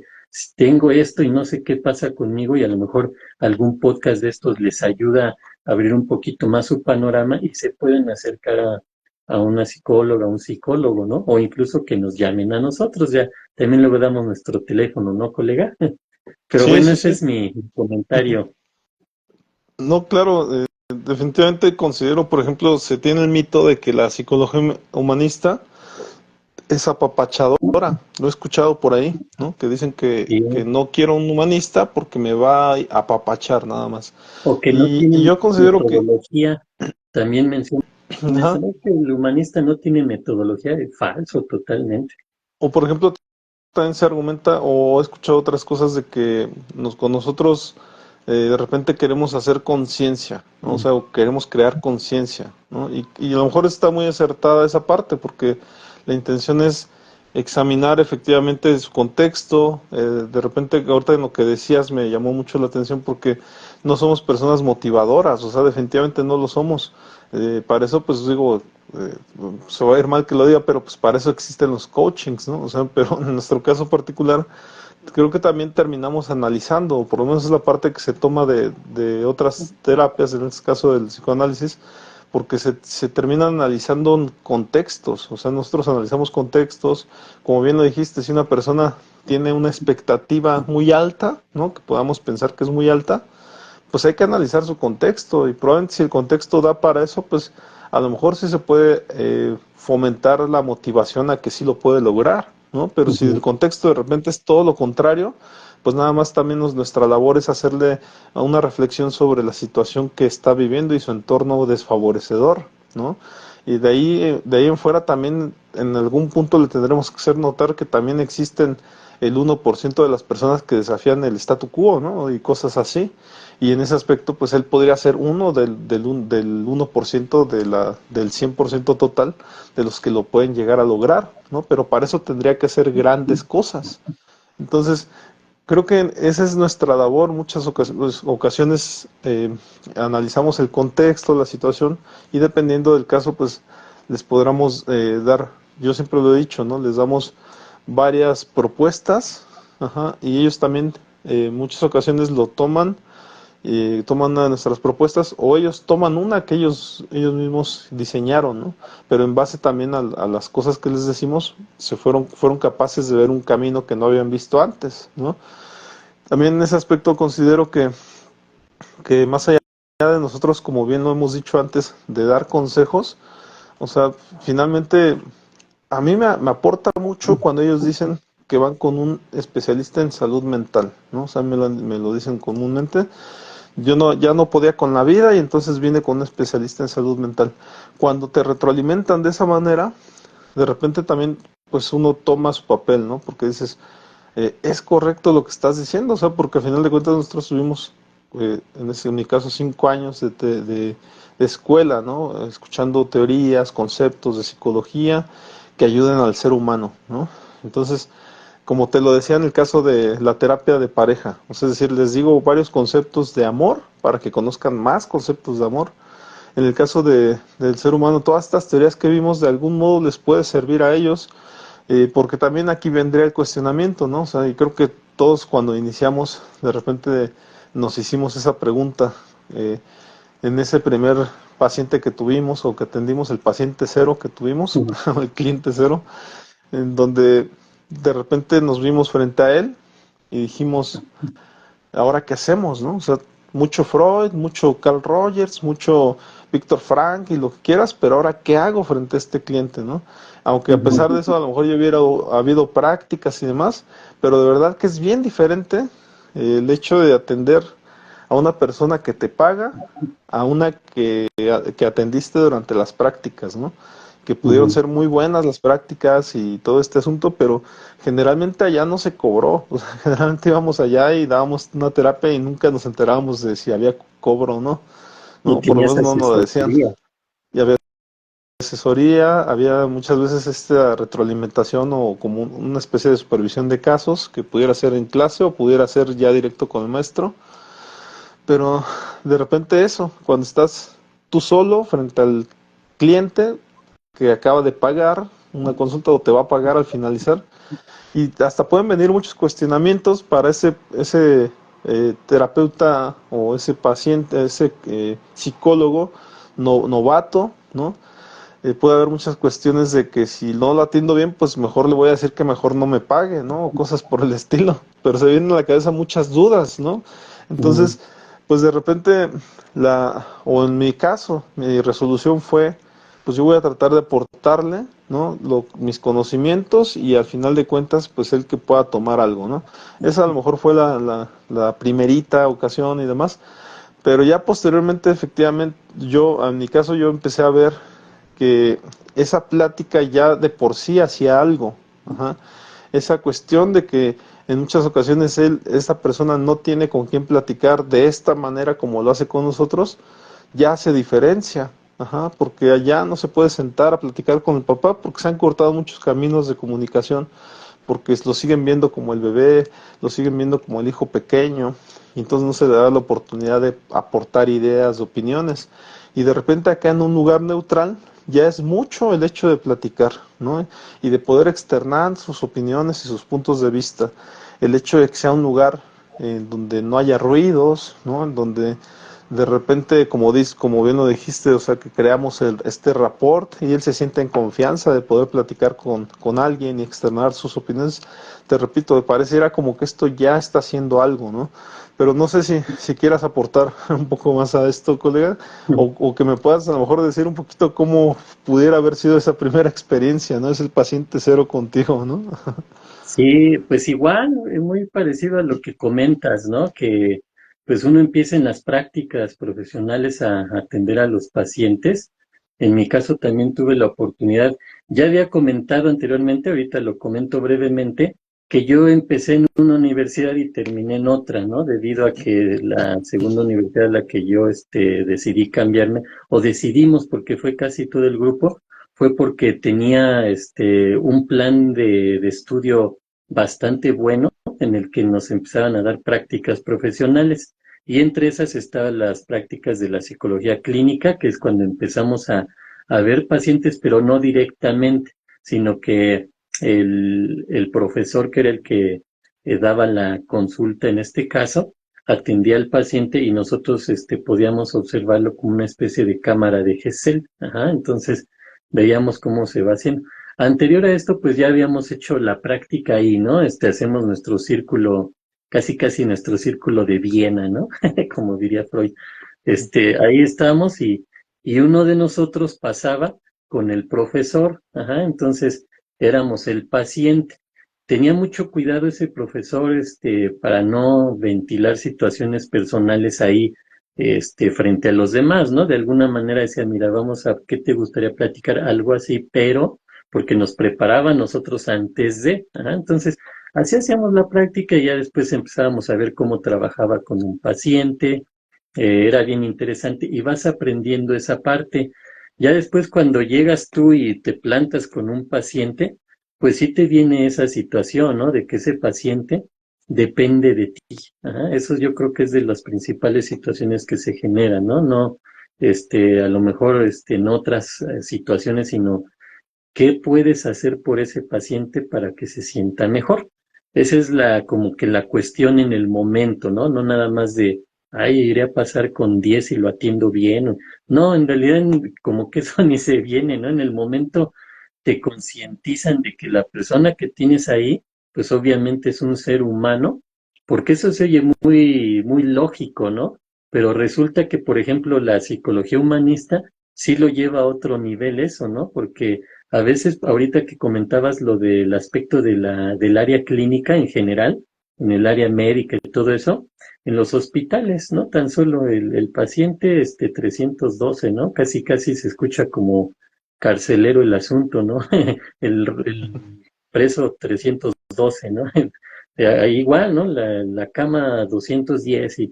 Tengo esto y no sé qué pasa conmigo y a lo mejor algún podcast de estos les ayuda a abrir un poquito más su panorama y se pueden acercar a una psicóloga, a un psicólogo, ¿no? O incluso que nos llamen a nosotros, ya también luego damos nuestro teléfono, ¿no, colega? Pero Sí, bueno, sí, ese sí. es mi Ujú. comentario. No, claro, definitivamente considero, por ejemplo, se tiene el mito de que la psicología humanista es apapachadora. Lo he escuchado por ahí, ¿no? Que dicen que Sí, no quiero un humanista porque me va a apapachar nada más. o que no Y tienen yo considero que, metodología, también menciona eso, ajá, ¿no? Que el humanista no tiene metodología, es falso totalmente. o por ejemplo, también se argumenta, o he escuchado otras cosas de que con nosotros de repente queremos hacer conciencia, ¿no? O sea, o queremos crear conciencia, ¿no? Y a lo mejor está muy acertada esa parte, porque la intención es examinar efectivamente su contexto. De repente, ahorita en lo que decías me llamó mucho la atención porque no somos personas motivadoras, o sea, definitivamente no lo somos. Para eso, pues digo, eh, se va a ir mal que lo diga, pero pues para eso existen los coachings, ¿no? O sea, pero en nuestro caso particular, creo que también terminamos analizando, o por lo menos es la parte que se toma de otras terapias, en este caso del psicoanálisis, porque se terminan analizando contextos, o sea, nosotros analizamos contextos, como bien lo dijiste, si una persona tiene una expectativa muy alta, ¿no? Que podamos pensar que es muy alta, pues hay que analizar su contexto y probablemente si el contexto da para eso, pues a lo mejor sí se puede fomentar la motivación a que sí lo puede lograr, ¿no? Pero si el Ujú. contexto de repente es todo lo contrario, pues nada más también nuestra labor es hacerle una reflexión sobre la situación que está viviendo y su entorno desfavorecedor, ¿no? Y de ahí en fuera también en algún punto le tendremos que hacer notar que también existen el 1% de las personas que desafían el statu quo, ¿no? Y cosas así. Y en ese aspecto, pues él podría ser uno del 1% del 100% total de los que lo pueden llegar a lograr, ¿no? Pero para eso tendría que hacer grandes cosas. Entonces, creo que esa es nuestra labor. Muchas ocasiones analizamos el contexto, la situación, y dependiendo del caso, pues les podremos dar, yo siempre lo he dicho, ¿no? Les damos varias propuestas, ajá, y ellos también en muchas ocasiones lo toman toman una de nuestras propuestas o ellos toman una que ellos mismos diseñaron, ¿no? Pero en base también a las cosas que les decimos, fueron capaces de ver un camino que no habían visto antes, ¿no? También en ese aspecto considero que más allá de nosotros, como bien lo hemos dicho antes, de dar consejos, o sea, finalmente a mí me aporta mucho cuando ellos dicen que van con un especialista en salud mental, ¿no? O sea, me lo dicen comúnmente. Yo no, ya no podía con la vida y entonces vine con un especialista en salud mental. Cuando te retroalimentan de esa manera, de repente también pues uno toma su papel, ¿no? Porque dices, es correcto lo que estás diciendo, o sea, porque al final de cuentas nosotros tuvimos en mi caso 5 años de escuela, ¿no? Escuchando teorías, conceptos de psicología que ayuden al ser humano, ¿no? Entonces, como te lo decía en el caso de la terapia de pareja, o sea, es decir, les digo varios conceptos de amor para que conozcan más conceptos de amor. En el caso del ser humano, todas estas teorías que vimos de algún modo les puede servir a ellos, porque también aquí vendría el cuestionamiento, ¿no? O sea, y creo que todos cuando iniciamos, de repente nos hicimos esa pregunta, eh, en ese primer paciente que tuvimos o que atendimos, el paciente cero que tuvimos, Ujú. el cliente cero, en donde de repente nos vimos frente a él y dijimos, ¿ahora qué hacemos, no? O sea, mucho Freud, mucho Carl Rogers, mucho Víctor Frank y lo que quieras, pero ahora qué hago frente a este cliente, ¿no? Aunque a pesar de eso a lo mejor ya hubiera habido prácticas y demás, pero de verdad que es bien diferente el hecho de atender a una persona que te paga a una que atendiste durante las prácticas, ¿no? Que pudieron Ujú. ser muy buenas las prácticas y todo este asunto, pero generalmente allá no se cobró. O sea, generalmente íbamos allá y dábamos una terapia y nunca nos enterábamos de si había cobro o no, Y ¿no? Por lo tenías menos no nos lo decían. asesoría. Y había asesoría, había muchas veces esta retroalimentación o como una especie de supervisión de casos que pudiera ser en clase o pudiera ser ya directo con el maestro. Pero de repente eso, cuando estás tú solo frente al cliente que acaba de pagar una consulta o te va a pagar al finalizar, y hasta pueden venir muchos cuestionamientos para ese terapeuta o ese paciente, ese psicólogo novato, ¿no? Puede haber muchas cuestiones de que si no lo atiendo bien, pues mejor le voy a decir que mejor no me pague, ¿no? O cosas por el estilo. Pero se vienen a la cabeza muchas dudas, ¿no? Ujú. Entonces, pues de repente, o en mi caso, mi resolución fue, pues yo voy a tratar de aportarle, ¿no? Mis conocimientos y al final de cuentas, pues él que pueda tomar algo, ¿no? Esa a lo mejor fue la primerita ocasión y demás. Pero ya posteriormente, efectivamente, en mi caso, yo empecé a ver que esa plática ya de por sí hacía algo. Ajá. Esa cuestión de que en muchas ocasiones esa persona no tiene con quién platicar de esta manera como lo hace con nosotros, ya hace diferencia. Ajá, porque allá no se puede sentar a platicar con el papá porque se han cortado muchos caminos de comunicación, porque lo siguen viendo como el bebé, lo siguen viendo como el hijo pequeño, y entonces no se le da la oportunidad de aportar ideas, opiniones. Y de repente acá en un lugar neutral ya es mucho el hecho de platicar, ¿no? Y de poder externar sus opiniones y sus puntos de vista. El hecho de que sea un lugar en donde no haya ruidos, ¿no? En donde de repente, como bien lo dijiste, o sea, que creamos este rapport y él se siente en confianza de poder platicar con alguien y externar sus opiniones. Te repito, me pareciera como que esto ya está haciendo algo, ¿no? Pero no sé si quieras aportar un poco más a esto, colega, o que me puedas a lo mejor decir un poquito cómo pudiera haber sido esa primera experiencia, ¿no? Es el paciente cero contigo, ¿no? Sí, pues igual, muy parecido a lo que comentas, ¿no? Que pues uno empieza en las prácticas profesionales a atender a los pacientes. En mi caso también tuve la oportunidad, ya había comentado anteriormente, ahorita lo comento brevemente, que yo empecé en una universidad y terminé en otra, ¿no? Debido a que la segunda universidad a la que yo decidí cambiarme, o decidimos porque fue casi todo el grupo, fue porque tenía un plan de estudio bastante bueno en el que nos empezaban a dar prácticas profesionales. Y entre esas estaban las prácticas de la psicología clínica, que es cuando empezamos a ver pacientes, pero no directamente, sino que el profesor, que era el que daba la consulta en este caso, atendía al paciente y nosotros podíamos observarlo como una especie de cámara de Gesell. Ajá, entonces veíamos cómo se va haciendo. Anterior a esto, pues ya habíamos hecho la práctica ahí, ¿no? Hacemos nuestro círculo, casi casi nuestro círculo de Viena, ¿no? Como diría Freud. Ahí estamos y uno de nosotros pasaba con el profesor, ajá, entonces éramos el paciente. Tenía mucho cuidado ese profesor, para no ventilar situaciones personales ahí, frente a los demás, ¿no? De alguna manera decía, mira, vamos a, ¿qué te gustaría platicar? Algo así, pero porque nos preparaba a nosotros antes de, ajá, entonces así hacíamos la práctica y ya después empezábamos a ver cómo trabajaba con un paciente. Era bien interesante y vas aprendiendo esa parte. Ya después cuando llegas tú y te plantas con un paciente, pues sí te viene esa situación, ¿no? De que ese paciente depende de ti. Ajá, eso yo creo que es de las principales situaciones que se generan, ¿no? No, a lo mejor, en otras situaciones, sino ¿qué puedes hacer por ese paciente para que se sienta mejor? Esa es como que la cuestión en el momento, ¿no? No nada más de, ay, iré a pasar con 10 y lo atiendo bien. No, en realidad como que eso ni se viene, ¿no? En el momento te concientizan de que la persona que tienes ahí, pues obviamente es un ser humano, porque eso se oye muy, muy lógico, ¿no? Pero resulta que, por ejemplo, la psicología humanista sí lo lleva a otro nivel eso, ¿no? Porque a veces, ahorita que comentabas lo del aspecto del área clínica en general, en el área médica y todo eso, en los hospitales, ¿no? Tan solo el paciente 312, ¿no? Casi casi se escucha como carcelero el asunto, ¿no? El preso 312, ¿no? Igual, ¿no? La cama 210 y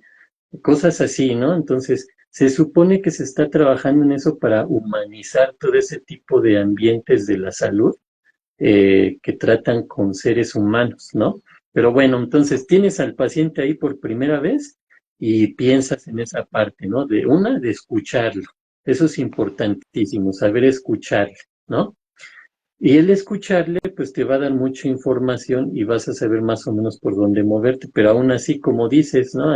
cosas así, ¿no? Entonces, se supone que se está trabajando en eso para humanizar todo ese tipo de ambientes de la salud que tratan con seres humanos, ¿no? Pero bueno, entonces tienes al paciente ahí por primera vez y piensas en esa parte, ¿no? De escucharlo. Eso es importantísimo, saber escucharlo, ¿no? Y el escucharle, pues te va a dar mucha información y vas a saber más o menos por dónde moverte, pero aún así, como dices, ¿no?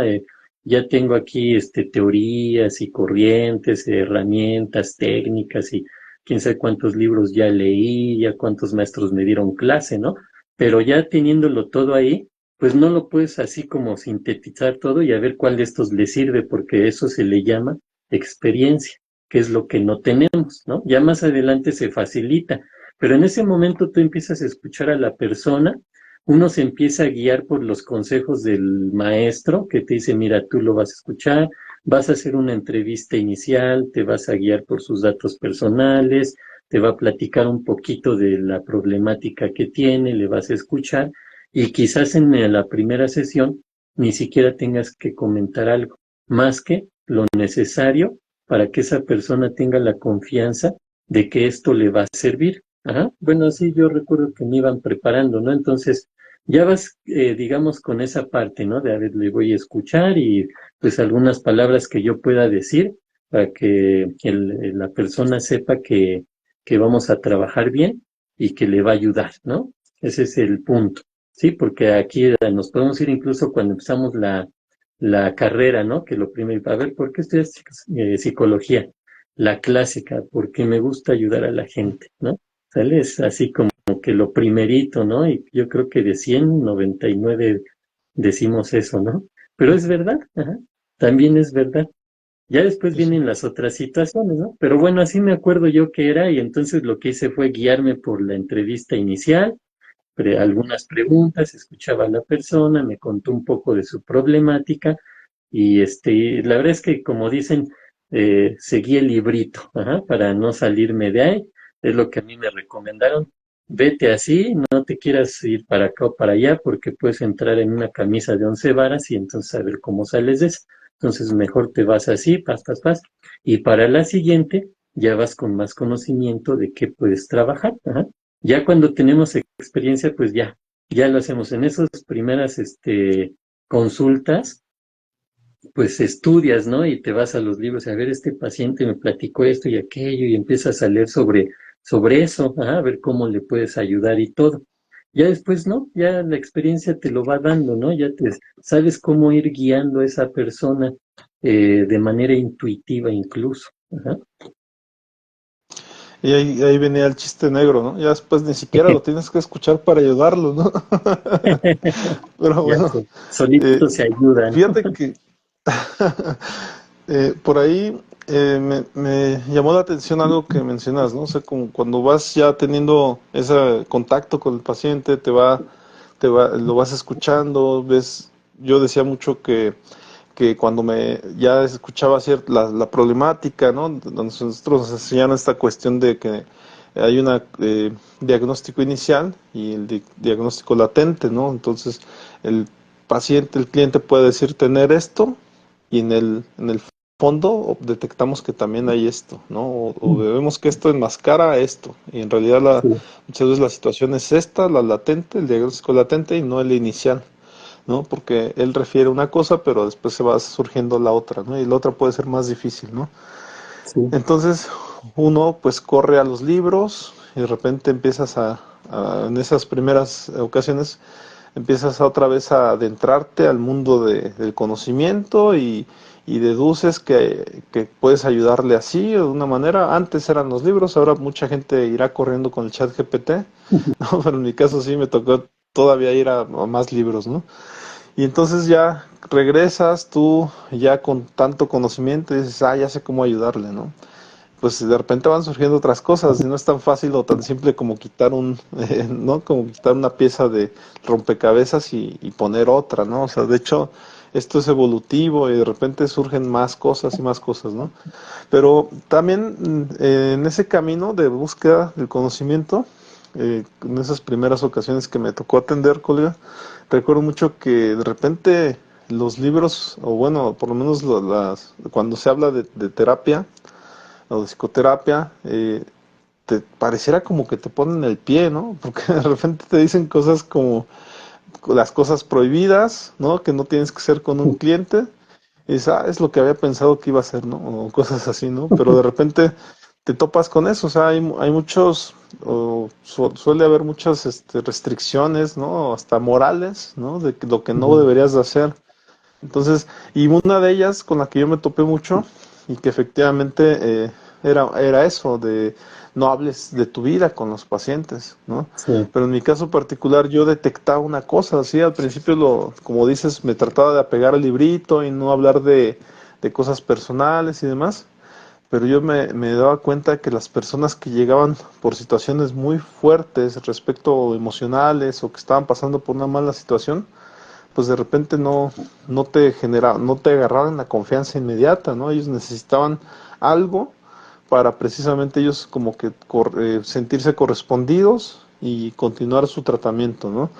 Ya tengo aquí teorías y corrientes, herramientas, técnicas y quién sabe cuántos libros ya leí, ya cuántos maestros me dieron clase, ¿no? Pero ya teniéndolo todo ahí, pues no lo puedes así como sintetizar todo y a ver cuál de estos le sirve, porque eso se le llama experiencia, que es lo que no tenemos, ¿no? Ya más adelante se facilita, pero en ese momento tú empiezas a escuchar a la persona, uno se empieza a guiar por los consejos del maestro que te dice, mira, tú lo vas a escuchar, vas a hacer una entrevista inicial, te vas a guiar por sus datos personales, te va a platicar un poquito de la problemática que tiene, le vas a escuchar y quizás en la primera sesión ni siquiera tengas que comentar algo, más que lo necesario para que esa persona tenga la confianza de que esto le va a servir. Ajá. Bueno, sí, yo recuerdo que me iban preparando, ¿no? Entonces, ya vas, digamos, con esa parte, ¿no? De, a ver, le voy a escuchar y pues algunas palabras que yo pueda decir para que la persona sepa que vamos a trabajar bien y que le va a ayudar, ¿no? Ese es el punto, ¿sí? Porque aquí nos podemos ir incluso cuando empezamos la carrera, ¿no? Que lo primero, a ver, ¿por qué estudias psicología? La clásica, porque me gusta ayudar a la gente, ¿no? ¿Sale? Es así como que lo primerito, ¿no? Y yo creo que de 199 decimos eso, ¿no? Pero es verdad, ajá, también es verdad. Ya después Sí, sí. vienen las otras situaciones, ¿no? Pero bueno, así me acuerdo yo que era y entonces lo que hice fue guiarme por la entrevista inicial, algunas preguntas, escuchaba a la persona, me contó un poco de su problemática y la verdad es que como dicen, seguí el librito, ajá, para no salirme de ahí, es lo que a mí me recomendaron. Vete así, no te quieras ir para acá o para allá porque puedes entrar en una camisa de 11 varas y entonces a ver cómo sales de eso. Entonces mejor te vas así, pas. Y para la siguiente ya vas con más conocimiento de qué puedes trabajar. Ajá. Ya cuando tenemos experiencia, pues ya lo hacemos. En esas primeras consultas, pues estudias, ¿no? Y te vas a los libros, a ver, este paciente me platicó esto y aquello, y empiezas a leer sobre eso, ajá, a ver cómo le puedes ayudar y todo. Ya después, ¿no? Ya la experiencia te lo va dando, ¿no? Ya te sabes cómo ir guiando a esa persona de manera intuitiva incluso. Ajá. Y ahí venía el chiste negro, ¿no? Ya después ni siquiera lo tienes que escuchar para ayudarlo, ¿no? Pero Ya bueno, solito eh, se ayudan. fíjate que por ahí me llamó la atención algo que mencionas, ¿no? O sea, como cuando vas ya teniendo ese contacto con el paciente, lo vas escuchando, ves, yo decía mucho que cuando me ya escuchaba la problemática, ¿no? Nosotros nos enseñaron esta cuestión de que hay un diagnóstico inicial y el diagnóstico latente, ¿no? Entonces, el paciente, el cliente puede decir tener esto y en el fondo detectamos que también hay esto, ¿no? O vemos que esto enmascara esto y en realidad Sí, muchas veces la situación es esta, la latente, el diagnóstico latente y no el inicial, ¿no? Porque él refiere una cosa, pero después se va surgiendo la otra, ¿no? Y la otra puede ser más difícil, ¿no? sí. Entonces uno pues corre a los libros y de repente empiezas en esas primeras ocasiones, empiezas otra vez a adentrarte al mundo del conocimiento y deduces que puedes ayudarle así o de una manera. Antes eran los libros, ahora mucha gente irá corriendo con el chat GPT, ¿no? Pero en mi caso sí me tocó todavía ir a más libros, ¿no? Y entonces ya regresas tú ya con tanto conocimiento y dices, ya sé cómo ayudarle, ¿no? Pues de repente van surgiendo otras cosas y no es tan fácil o tan simple como quitar ¿no? Como quitar una pieza de rompecabezas y poner otra, ¿no? O sea, de hecho, esto es evolutivo y de repente surgen más cosas y más cosas, ¿no? Pero también en ese camino de búsqueda del conocimiento, en esas primeras ocasiones que me tocó atender, colega, recuerdo mucho que de repente los libros, o bueno, por lo menos cuando se habla de terapia o de psicoterapia, te pareciera como que te ponen el pie, ¿no? Porque de repente te dicen cosas como las cosas prohibidas, ¿no? Que no tienes que hacer con un cliente. Y dices, es lo que había pensado que iba a hacer, ¿no? O cosas así, ¿no? Pero de repente te topas con eso, o sea, hay muchos, suele haber muchas restricciones, ¿no? Hasta morales, ¿no? De lo que no Ujú. deberías de hacer. Entonces, y una de ellas con la que yo me topé mucho y que efectivamente era eso, de no hables de tu vida con los pacientes, ¿no? Sí, Pero en mi caso particular yo detectaba una cosa, así al principio como dices, me trataba de apegar al librito y no hablar de cosas personales y demás, pero yo me daba cuenta que las personas que llegaban por situaciones muy fuertes respecto emocionales o que estaban pasando por una mala situación, pues de repente no te agarraban la confianza inmediata, ¿no? Ellos necesitaban algo para precisamente ellos como que sentirse correspondidos y continuar su tratamiento, ¿no?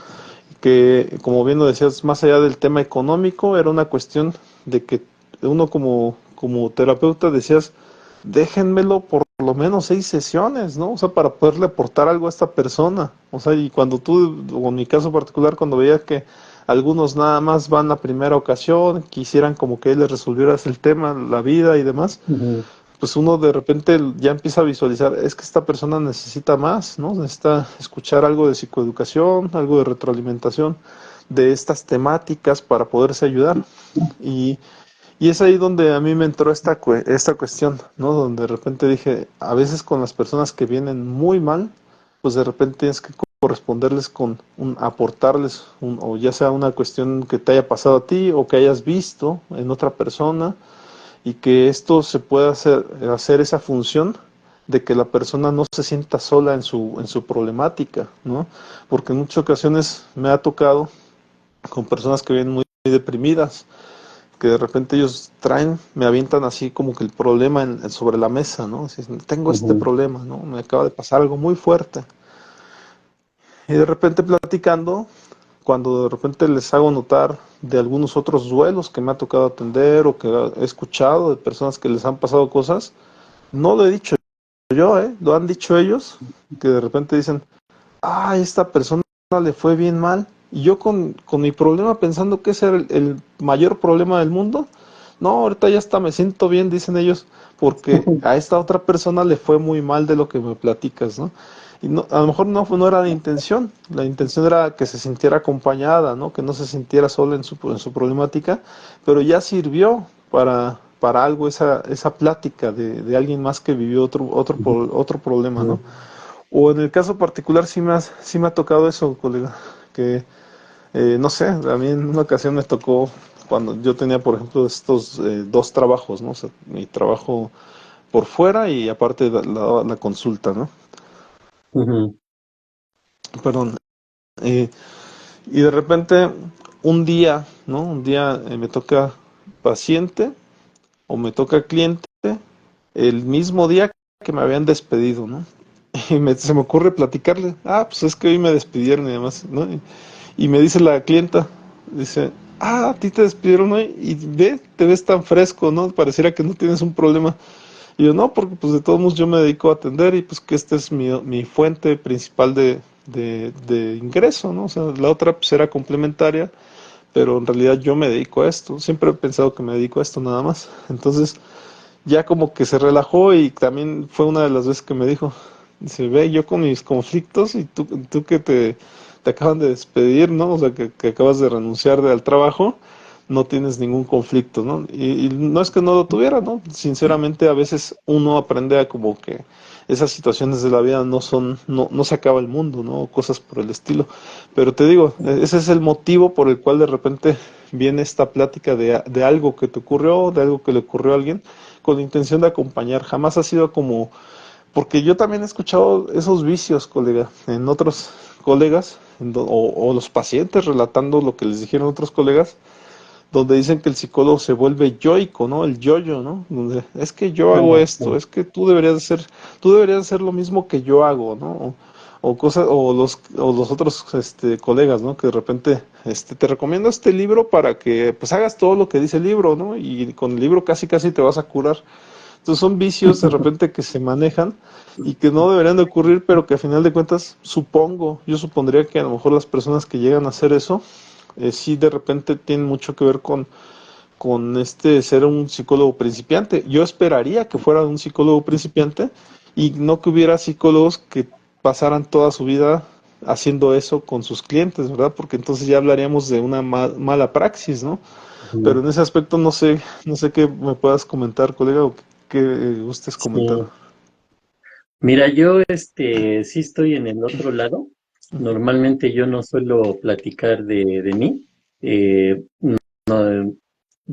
Que como bien lo decías, más allá del tema económico, era una cuestión de que uno como terapeuta decías, déjenmelo por lo menos 6 sesiones, ¿no? O sea, para poderle aportar algo a esta persona. O sea, y cuando tú, o en mi caso particular, cuando veía que algunos nada más van la primera ocasión, quisieran como que les resolvieras el tema, la vida y demás, ujú, pues uno de repente ya empieza a visualizar, es que esta persona necesita más, ¿no? Necesita escuchar algo de psicoeducación, algo de retroalimentación de estas temáticas para poderse ayudar. Y, y es ahí donde a mí me entró esta cuestión, ¿no? Donde de repente dije, a veces con las personas que vienen muy mal, pues de repente tienes que corresponderles con aportarles, o ya sea una cuestión que te haya pasado a ti o que hayas visto en otra persona, y que esto se pueda hacer esa función de que la persona no se sienta sola en su problemática, ¿no? Porque en muchas ocasiones me ha tocado con personas que vienen muy deprimidas, que de repente ellos me avientan así como que el problema sobre la mesa, ¿no? Así, tengo este ujú. problema, ¿no? Me acaba de pasar algo muy fuerte. Y de repente platicando, cuando de repente les hago notar de algunos otros duelos que me ha tocado atender o que he escuchado de personas que les han pasado cosas, no lo he dicho yo, lo han dicho ellos, que de repente dicen, esta persona le fue bien mal, y yo con mi problema pensando que ese era el mayor problema del mundo, no, ahorita ya está, me siento bien, dicen ellos, porque a esta otra persona le fue muy mal de lo que me platicas, ¿no? Y no, a lo mejor no era la intención era que se sintiera acompañada, ¿no? Que no se sintiera sola en su problemática, pero ya sirvió para algo esa plática de alguien más que vivió otro problema, ¿no? O en el caso particular sí me ha tocado eso, colega, que no sé, a mí en una ocasión me tocó cuando yo tenía, por ejemplo, estos 2 trabajos, ¿no? O sea, mi trabajo por fuera y aparte la consulta, ¿no? Ujú. Perdón. eh, y de repente un día, ¿no? Un día me toca paciente o me toca cliente el mismo día que me habían despedido, ¿no? se me ocurre platicarle, pues es que hoy me despidieron y demás, ¿no? Y me dice la clienta, dice, a ti te despidieron hoy y te ves tan fresco, ¿no? Pareciera que no tienes un problema. Y yo no, porque pues de todos modos yo me dedico a atender y pues que esta es mi fuente principal de ingreso, ¿no? O sea, la otra pues era complementaria, pero en realidad yo me dedico a esto. Siempre he pensado que me dedico a esto nada más. Entonces ya como que se relajó y también fue una de las veces que me dijo, dice, ve, yo con mis conflictos y tú que te acaban de despedir, ¿no? O sea, que acabas de renunciar al trabajo, no tienes ningún conflicto, ¿no? Y no es que no lo tuviera, ¿no? Sinceramente, a veces uno aprende a como que esas situaciones de la vida no se acaba el mundo, ¿no? Cosas por el estilo. Pero te digo, ese es el motivo por el cual de repente viene esta plática de algo que te ocurrió, de algo que le ocurrió a alguien, con la intención de acompañar. Jamás ha sido como, porque yo también he escuchado esos vicios, colega, en otros colegas, o los pacientes relatando lo que les dijeron otros colegas, donde dicen que el psicólogo se vuelve yoico, ¿no? El yoyo, ¿no? Donde es que yo hago esto, es que tú deberías hacer lo mismo que yo hago, ¿no? O cosas, o los otros colegas, ¿no? Que de repente te recomiendo este libro para que pues hagas todo lo que dice el libro, ¿no? Y con el libro casi casi te vas a curar. Entonces son vicios de repente que se manejan y que no deberían de ocurrir, pero que a final de cuentas yo supondría que a lo mejor las personas que llegan a hacer eso, sí de repente tienen mucho que ver con ser un psicólogo principiante. Yo esperaría que fuera un psicólogo principiante y no que hubiera psicólogos que pasaran toda su vida haciendo eso con sus clientes, ¿verdad? Porque entonces ya hablaríamos de una mala praxis, ¿no? Pero en ese aspecto no sé qué me puedas comentar, colega, o qué gustes comentar. Sí. Mira, yo sí estoy en el otro lado. Normalmente yo no suelo platicar de mí. De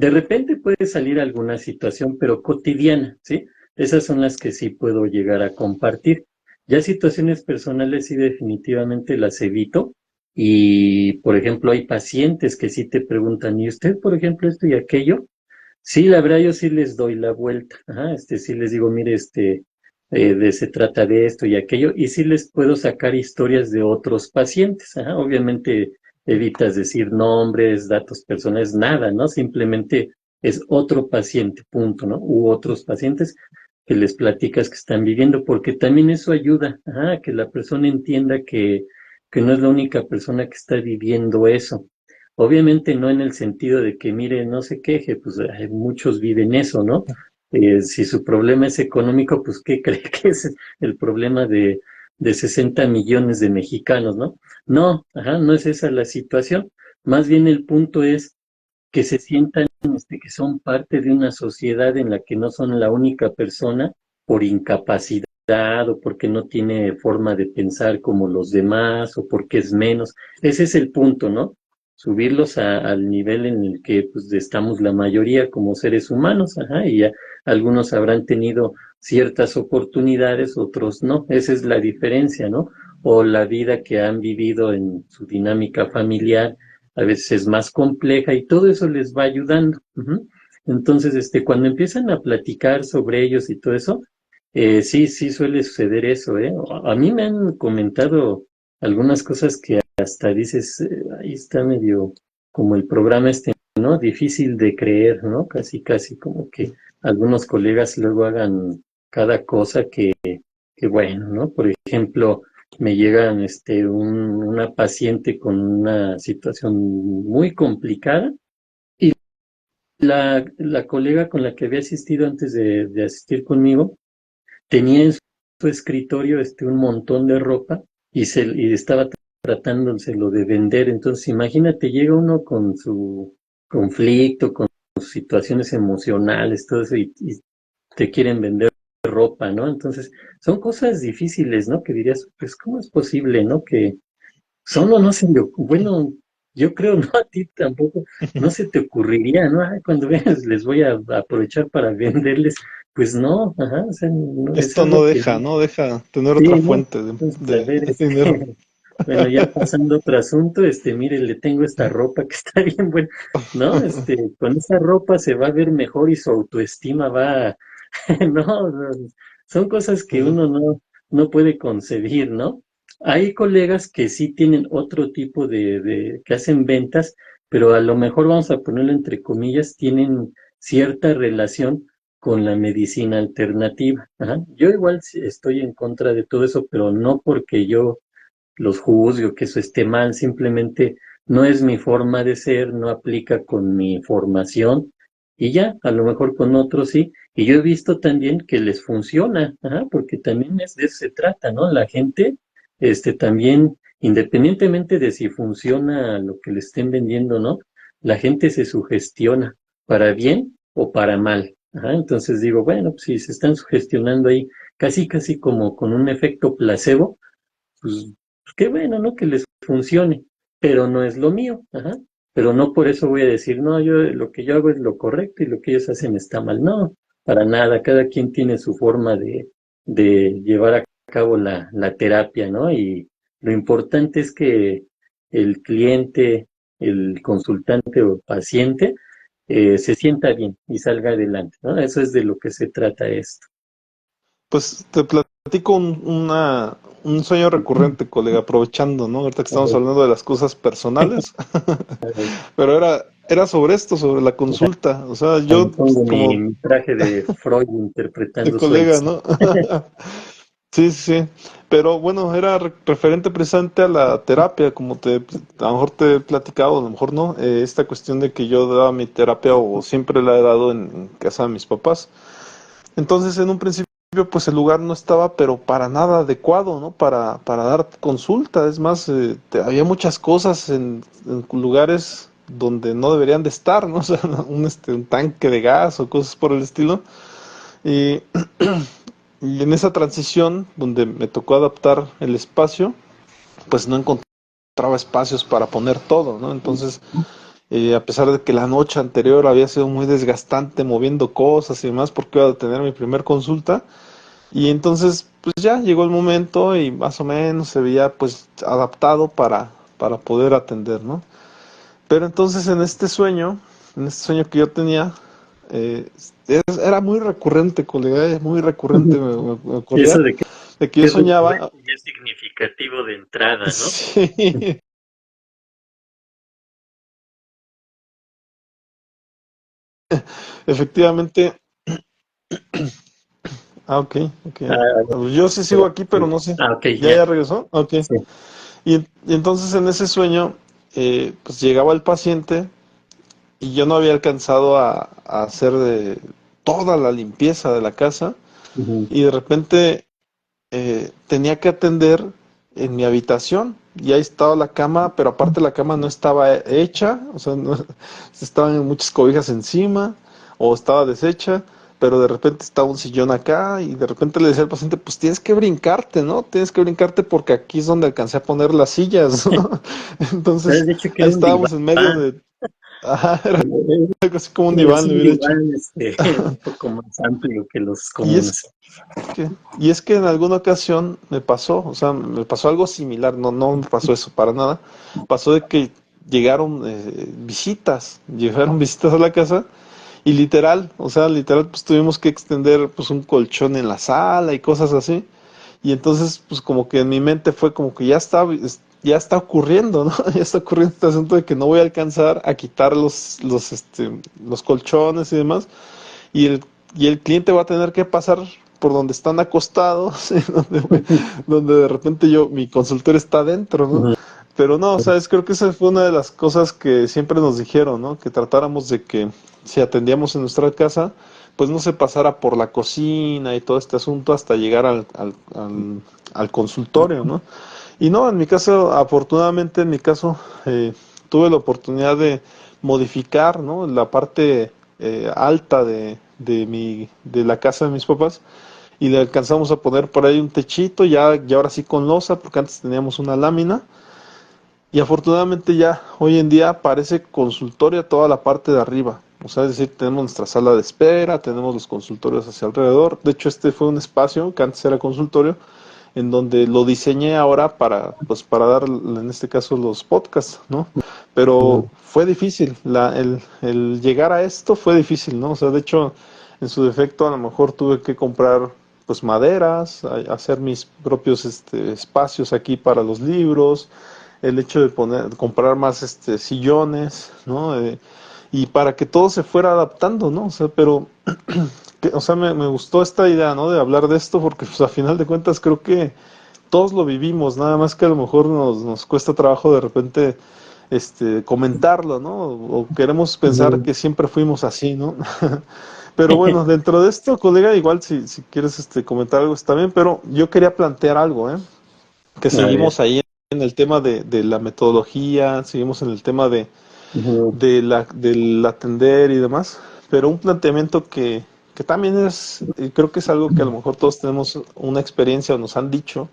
repente puede salir alguna situación, pero cotidiana, ¿sí? Esas son las que sí puedo llegar a compartir. Ya situaciones personales sí definitivamente las evito. Y, por ejemplo, hay pacientes que sí te preguntan, ¿y usted, por ejemplo, esto y aquello? Sí, la verdad yo sí les doy la vuelta. Ajá, sí les digo, mire, se trata de esto y aquello, y sí les puedo sacar historias de otros pacientes. Ajá, obviamente evitas decir nombres, datos personales, nada, ¿no? Simplemente es otro paciente, punto, ¿no? U otros pacientes que les platicas que están viviendo, porque también eso ayuda, ajá, a que la persona entienda que no es la única persona que está viviendo eso. Obviamente no en el sentido de que, mire, no se queje, pues muchos viven eso, ¿no? Si su problema es económico, pues ¿qué cree que es el problema de 60 millones de mexicanos, ¿no? No, ajá, no es esa la situación. Más bien el punto es que se sientan que son parte de una sociedad en la que no son la única persona por incapacidad o porque no tiene forma de pensar como los demás o porque es menos. Ese es el punto, ¿no? Subirlos al nivel en el que pues, estamos la mayoría como seres humanos, ajá, y ya algunos habrán tenido ciertas oportunidades, otros no. Esa es la diferencia, ¿no? O la vida que han vivido en su dinámica familiar a veces es más compleja y todo eso les va ayudando. Ujú. Entonces, cuando empiezan a platicar sobre ellos y todo eso, sí, sí suele suceder eso, ¿eh? A mí me han comentado algunas cosas que hasta dices, ahí está medio como el programa ¿no? Difícil de creer, ¿no? Casi, casi como que algunos colegas luego hagan cada cosa que bueno, ¿no? Por ejemplo, me llegan una paciente con una situación muy complicada y la colega con la que había asistido antes de asistir conmigo tenía en su escritorio un montón de ropa y estaba tratándoselo de vender. Entonces, imagínate, llega uno con su conflicto, con sus situaciones emocionales, todo eso, y te quieren vender ropa, ¿no? Entonces, son cosas difíciles, ¿no? Que dirías, pues, ¿cómo es posible, ¿no? Que solo no se me bueno, yo creo, no a ti tampoco, no se te ocurriría, ¿no? Ay, cuando veas, les voy a aprovechar para venderles, pues no, ajá, o sea, no, eso Esto es lo no que deja, no deja tener otra sí, ¿no? fuente de, Entonces, a de- ver, de dinero. bueno, ya pasando a otro asunto, mire, le tengo esta ropa que está bien buena, ¿no? Con esa ropa se va a ver mejor y su autoestima va, no, no, son cosas que uno no puede concebir, ¿no? Hay colegas que sí tienen otro tipo que hacen ventas, pero a lo mejor vamos a ponerlo entre comillas, tienen cierta relación con la medicina alternativa. Ajá. Yo igual sí estoy en contra de todo eso, pero no porque yo los juzgue o que eso esté mal, simplemente no es mi forma de ser, no aplica con mi formación y ya, a lo mejor con otros sí. Y yo he visto también que les funciona, ajá, porque también es de eso se trata, ¿no? La gente, también, independientemente de si funciona lo que le estén vendiendo o no, la gente se sugestiona para bien o para mal. Ajá, entonces digo, bueno, pues si se están sugestionando ahí casi, casi como con un efecto placebo, pues qué bueno, ¿no? Que les funcione, pero no es lo mío, ajá. Pero no por eso voy a decir, no, yo lo que yo hago es lo correcto y lo que ellos hacen está mal. No, para nada, cada quien tiene su forma de llevar a cabo la terapia, ¿no? Y lo importante es que el cliente, el consultante o paciente se sienta bien y salga adelante, ¿no? Eso es de lo que se trata esto. Pues te platico un sueño recurrente, colega, aprovechando, ¿no? Ahorita que A estamos ver, hablando de las cosas personales, a ver, pero era sobre esto, sobre la consulta. O sea, me yo pongo como mi traje de Freud de interpretando colega, sueños. ¿no? Sí, sí, sí. Pero bueno, era referente precisamente a la terapia, como a lo mejor te he platicado, a lo mejor no, esta cuestión de que yo daba mi terapia o siempre la he dado en casa de mis papás. Entonces, en un principio, pues el lugar no estaba, pero para nada adecuado, ¿no? Para dar consulta. Es más, había muchas cosas en lugares donde no deberían de estar, ¿no? O sea, un tanque de gas o cosas por el estilo. Y, y en esa transición, donde me tocó adaptar el espacio, pues no encontraba espacios para poner todo, ¿no? Entonces, a pesar de que la noche anterior había sido muy desgastante moviendo cosas y demás, porque iba a tener mi primer consulta, y entonces, pues ya llegó el momento y más o menos se veía pues adaptado para poder atender, ¿no? Pero entonces en este sueño que yo tenía, era muy recurrente, colega, muy recurrente, me Eso ocurría, de que de que yo es soñaba, recurrente y es significativo de entrada, ¿no? sí, efectivamente, ok, ok, Ah, yo sí sigo aquí, pero no sé, ok, ya ya. regresó, ok, Sí. y entonces en ese sueño, pues llegaba el paciente y yo no había alcanzado a hacer toda la limpieza de la casa Ujú. y de repente tenía que atender en mi habitación y ahí estaba la cama, pero aparte la cama no estaba hecha, o sea, estaban muchas cobijas encima o estaba deshecha, pero de repente estaba un sillón acá y de repente le decía al paciente, pues tienes que brincarte, ¿no? Tienes que brincarte porque aquí es donde alcancé a poner las sillas, ¿no? Me has Entonces dicho que ahí era un diván. estábamos en medio de... Ajá, era algo así como un Es diván, le un hubiera hecho. diván un poco más amplio que los Y es comunes. y es que en alguna ocasión me pasó, o sea, me pasó algo similar, no me pasó eso para nada. Pasó de que llegaron visitas a la casa y literal, o sea, literal, pues tuvimos que extender pues un colchón en la sala y cosas así. Y entonces, pues como que en mi mente fue como que ya está ocurriendo, ¿no? Ya está ocurriendo este asunto de que no voy a alcanzar a quitar los colchones y demás y el cliente va a tener que pasar por donde están acostados, donde de repente mi consultor está dentro, ¿no? Ujú. Pero no, sabes, creo que esa fue una de las cosas que siempre nos dijeron, ¿no? Que tratáramos de que si atendíamos en nuestra casa, pues no se pasara por la cocina y todo este asunto hasta llegar al consultorio, ¿no? Y no, en mi caso, afortunadamente en mi caso, tuve la oportunidad de modificar, ¿no? La parte alta de la casa de mis papás y le alcanzamos a poner por ahí un techito, ya ahora sí con losa, porque antes teníamos una lámina. Y afortunadamente ya hoy en día parece consultorio toda la parte de arriba. O sea, es decir, tenemos nuestra sala de espera, tenemos los consultorios hacia alrededor. De hecho, este fue un espacio que antes era consultorio, en donde lo diseñé ahora pues para dar, en este caso, los podcasts, ¿no? Pero fue difícil, el llegar a esto fue difícil, ¿no? O sea, de hecho, en su defecto, a lo mejor tuve que comprar, pues maderas, hacer mis propios espacios aquí para los libros, el hecho de comprar más sillones, ¿no? Y para que todo se fuera adaptando, ¿no? O sea, pero, o sea, me gustó esta idea, ¿no? De hablar de esto porque, pues, a final de cuentas creo que todos lo vivimos, nada más que a lo mejor nos cuesta trabajo de repente comentarlo, ¿no? O queremos pensar que siempre fuimos así, ¿no? Pero bueno, dentro de esto, colega, igual si quieres comentar algo está bien, pero yo quería plantear algo, ¿eh? Que A ver. seguimos ahí en el tema de la metodología, seguimos en el tema Ujú. del atender y demás, pero un planteamiento que también creo que es algo que a lo mejor todos tenemos una experiencia o nos han dicho,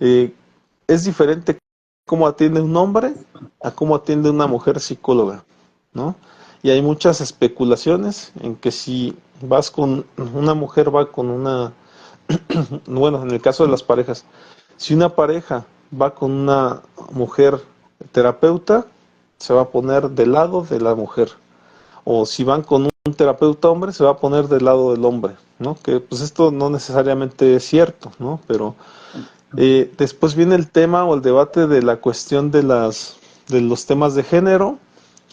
eh, es diferente cómo atiende un hombre a cómo atiende una mujer psicóloga, ¿no? Y hay muchas especulaciones en que si vas con una mujer, va con una, bueno, en el caso de las parejas, si una pareja va con una mujer terapeuta, se va a poner del lado de la mujer. O si van con un terapeuta hombre, se va a poner del lado del hombre, ¿no? Que pues esto no necesariamente es cierto, ¿no? Pero después viene el tema o el debate de la cuestión de los temas de género,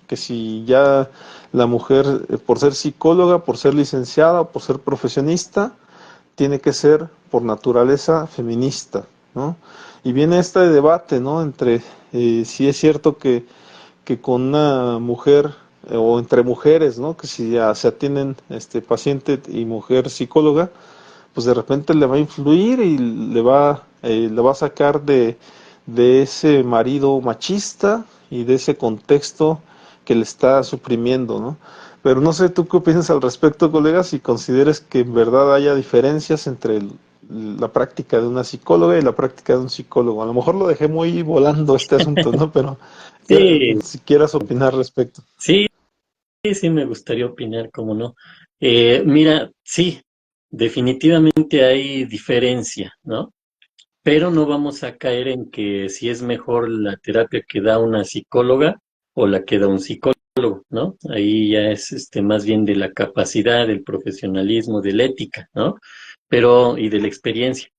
que si ya la mujer, por ser psicóloga, por ser licenciada, por ser profesionista, tiene que ser por naturaleza feminista, ¿no? Y viene este debate, ¿no? Entre si es cierto que con una mujer o entre mujeres, ¿no? Que si ya se atienden paciente y mujer psicóloga, pues de repente le va a influir y le va a sacar de ese marido machista y de ese contexto que le está suprimiendo, ¿no? Pero no sé tú qué opinas al respecto, colegas, si consideres que en verdad haya diferencias entre la práctica de una psicóloga y la práctica de un psicólogo. A lo mejor lo dejé muy volando este asunto, ¿no? Pero Sí, si quieras opinar al respecto. sí, sí, me gustaría opinar, cómo no. Mira, sí, definitivamente hay diferencia, ¿no? Pero no vamos a caer en que si es mejor la terapia que da una psicóloga o la que da un psicólogo, ¿no? Ahí ya es más bien de la capacidad, del profesionalismo, de la ética, ¿no? Pero, y de la experiencia.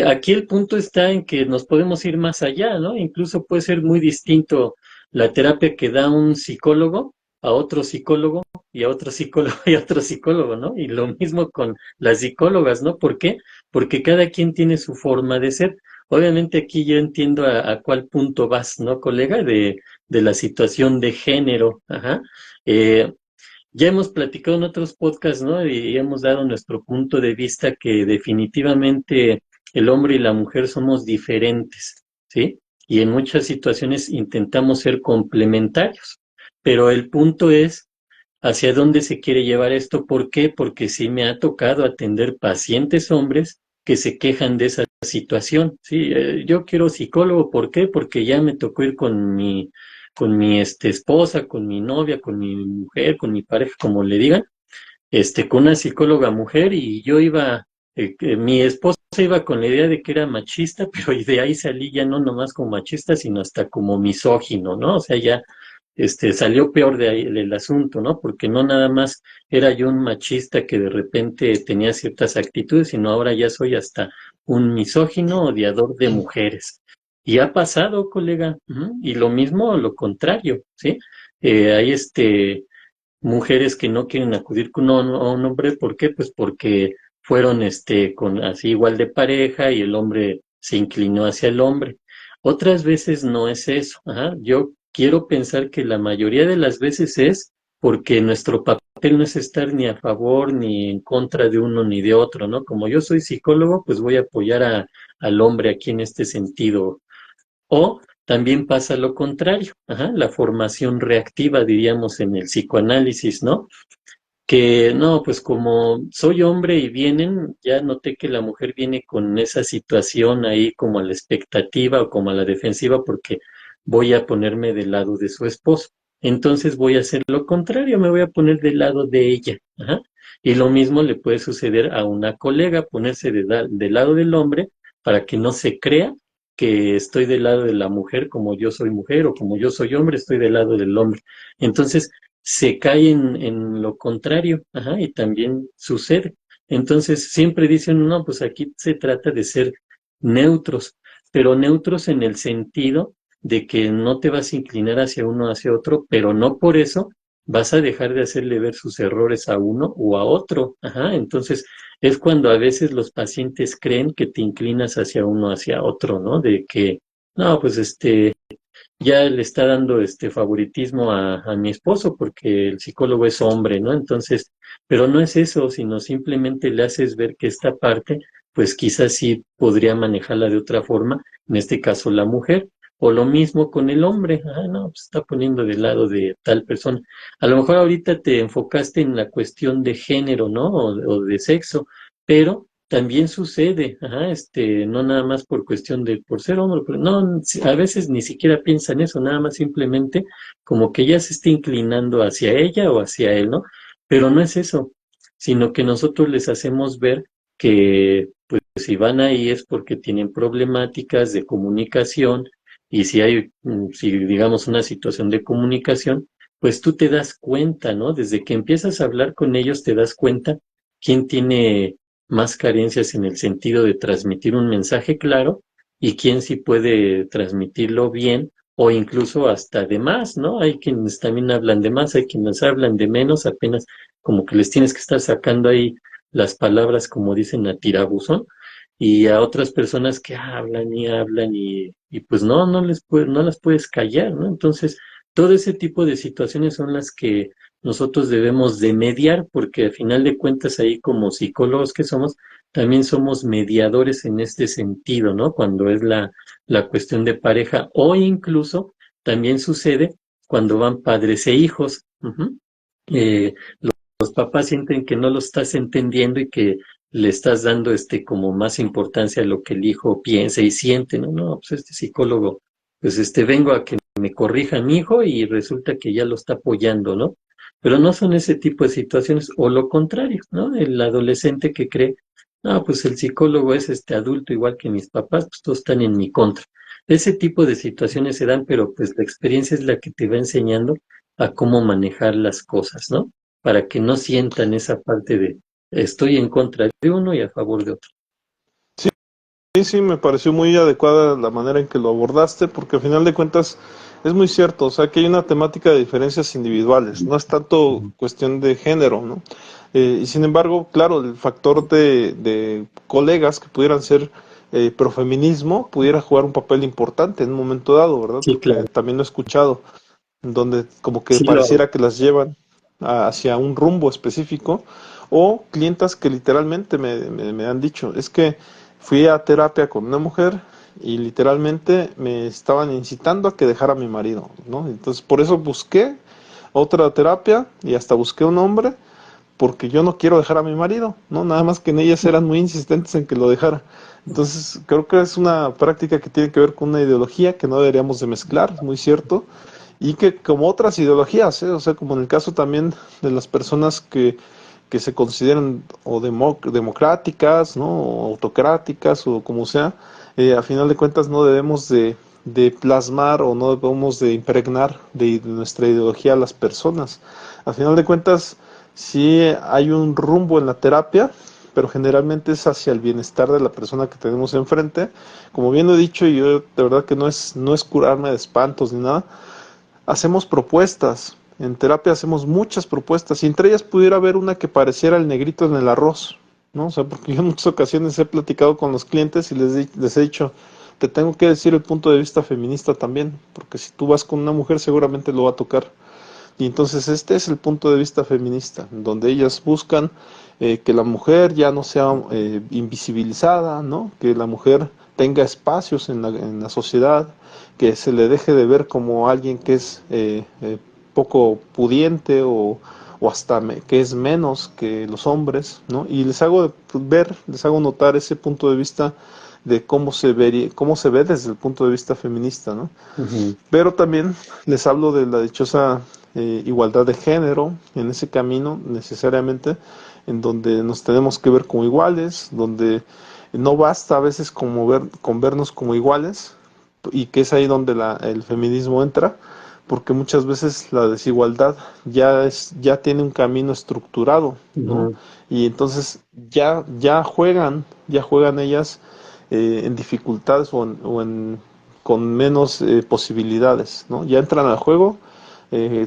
Aquí el punto está en que nos podemos ir más allá, ¿no? Incluso puede ser muy distinto la terapia que da un psicólogo a otro psicólogo y a otro psicólogo y a otro psicólogo, ¿no? Y lo mismo con las psicólogas, ¿no? ¿Por qué? Porque cada quien tiene su forma de ser. Obviamente aquí yo entiendo a cuál punto vas, ¿no, colega? De la situación de género, ajá. Eh, ya hemos platicado en otros podcasts, ¿no? Y hemos dado nuestro punto de vista que definitivamente el hombre y la mujer somos diferentes, ¿sí? Y en muchas situaciones intentamos ser complementarios. Pero el punto es hacia dónde se quiere llevar esto. ¿Por qué? Porque sí me ha tocado atender pacientes hombres que se quejan de esa situación. Sí, yo quiero psicólogo, ¿por qué? Porque ya me tocó ir con mi esposa, con mi novia, con mi mujer, con mi pareja, como le digan, con una psicóloga mujer y yo iba, mi esposa iba con la idea de que era machista, pero y de ahí salí ya no nomás como machista, sino hasta como misógino, ¿no? O sea, ya salió peor de ahí el asunto, ¿no? Porque no nada más era yo un machista que de repente tenía ciertas actitudes, sino ahora ya soy hasta un misógino odiador de mujeres. Y ha pasado, colega, ujú, y lo mismo, lo contrario, ¿sí? Hay mujeres que no quieren acudir con a un hombre, ¿por qué? Pues porque fueron con así igual de pareja y el hombre se inclinó hacia el hombre. Otras veces no es eso. Ajá. Yo quiero pensar que la mayoría de las veces es porque nuestro papel no es estar ni a favor ni en contra de uno ni de otro, ¿no? Como yo soy psicólogo, pues voy a apoyar al hombre aquí en este sentido. O también pasa lo contrario, ajá, la formación reactiva, diríamos, en el psicoanálisis, ¿no? Que no, pues como soy hombre y vienen, ya noté que la mujer viene con esa situación ahí como a la expectativa o como a la defensiva porque voy a ponerme del lado de su esposo. Entonces voy a hacer lo contrario, me voy a poner del lado de ella. Ajá. Y lo mismo le puede suceder a una colega, ponerse del lado del hombre para que no se crea que estoy del lado de la mujer como yo soy mujer o como yo soy hombre, estoy del lado del hombre. Entonces, se cae en lo contrario, ajá, y también sucede. Entonces siempre dicen, no, pues aquí se trata de ser neutros, pero neutros en el sentido de que no te vas a inclinar hacia uno o hacia otro, pero no por eso vas a dejar de hacerle ver sus errores a uno o a otro. Ajá, entonces es cuando a veces los pacientes creen que te inclinas hacia uno o hacia otro, ¿no? De que, no, pues ya le está dando favoritismo a mi esposo porque el psicólogo es hombre, ¿no? Entonces, pero no es eso, sino simplemente le haces ver que esta parte, pues quizás sí podría manejarla de otra forma, en este caso la mujer, o lo mismo con el hombre, ah, no, pues está poniendo del lado de tal persona. A lo mejor ahorita te enfocaste en la cuestión de género, ¿no? O de sexo, pero también sucede, ajá, no nada más por cuestión de por ser hombre, no, a veces ni siquiera piensan eso, nada más simplemente como que ella se está inclinando hacia ella o hacia él, ¿no? Pero no es eso, sino que nosotros les hacemos ver que pues si van ahí es porque tienen problemáticas de comunicación y si hay, si digamos una situación de comunicación, pues tú te das cuenta, ¿no? Desde que empiezas a hablar con ellos te das cuenta quién tiene más carencias en el sentido de transmitir un mensaje claro y quién sí puede transmitirlo bien o incluso hasta de más, ¿no? Hay quienes también hablan de más, hay quienes hablan de menos, apenas como que les tienes que estar sacando ahí las palabras, como dicen, a tirabuzón, y a otras personas que hablan y pues no las puedes callar, ¿no? Entonces, todo ese tipo de situaciones son las que nosotros debemos de mediar, porque al final de cuentas ahí como psicólogos que somos, también somos mediadores en este sentido, ¿no? Cuando es la cuestión de pareja o incluso también sucede cuando van padres e hijos. Ujú. Eh, los papás sienten que no lo estás entendiendo y que le estás dando como más importancia a lo que el hijo piensa y siente, ¿no? No, pues este psicólogo, pues vengo a que me corrija a mi hijo y resulta que ya lo está apoyando, ¿no? Pero no son ese tipo de situaciones, o lo contrario, ¿no? El adolescente que cree, no, pues el psicólogo es este adulto igual que mis papás, pues todos están en mi contra. Ese tipo de situaciones se dan, pero pues la experiencia es la que te va enseñando a cómo manejar las cosas, ¿no? Para que no sientan esa parte de estoy en contra de uno y a favor de otro. Sí, sí, sí, me pareció muy adecuada la manera en que lo abordaste, porque al final de cuentas es muy cierto, o sea, que hay una temática de diferencias individuales, no es tanto cuestión de género, ¿no? Y sin embargo, claro, el factor de colegas que pudieran ser profeminismo pudiera jugar un papel importante en un momento dado, ¿verdad? Sí, Porque claro. también lo he escuchado, donde como que Sí lo pareciera que las llevan hacia un rumbo específico, o clientas que literalmente me han dicho, es que fui a terapia con una mujer y literalmente me estaban incitando a que dejara a mi marido, ¿no? Entonces por eso busqué otra terapia y hasta busqué un hombre porque yo no quiero dejar a mi marido, ¿no? Nada más que en ellas eran muy insistentes en que lo dejara. Entonces creo que es una práctica que tiene que ver con una ideología que no deberíamos de mezclar, es muy cierto, y que como otras ideologías, ¿eh? O sea, como en el caso también de las personas que se consideran o democráticas, ¿no? O autocráticas o como sea, a final de cuentas no debemos de plasmar o no debemos de impregnar de nuestra ideología a las personas. A final de cuentas, sí hay un rumbo en la terapia, pero generalmente es hacia el bienestar de la persona que tenemos enfrente. Como bien lo he dicho, y yo de verdad que no es curarme de espantos ni nada, hacemos propuestas. En terapia hacemos muchas propuestas y entre ellas pudiera haber una que pareciera el negrito en el arroz, ¿no? O sea, porque yo en muchas ocasiones he platicado con los clientes y les he dicho, te tengo que decir el punto de vista feminista también, porque si tú vas con una mujer seguramente lo va a tocar. Y entonces este es el punto de vista feminista, donde ellas buscan que la mujer ya no sea invisibilizada, ¿no? Que la mujer tenga espacios en la sociedad, que se le deje de ver como alguien que es poco pudiente o hasta que es menos que los hombres, ¿no? Y les hago ver, les hago notar ese punto de vista de cómo se ve desde el punto de vista feminista, ¿no? Ujú. Pero también les hablo de la dichosa igualdad de género en ese camino necesariamente, en donde nos tenemos que ver como iguales, donde no basta a veces con vernos como iguales, y que es ahí donde el feminismo entra, porque muchas veces la desigualdad ya tiene un camino estructurado, ¿no? Ujú. Y entonces ya juegan ellas en dificultades con menos posibilidades, ¿no? Ya entran al juego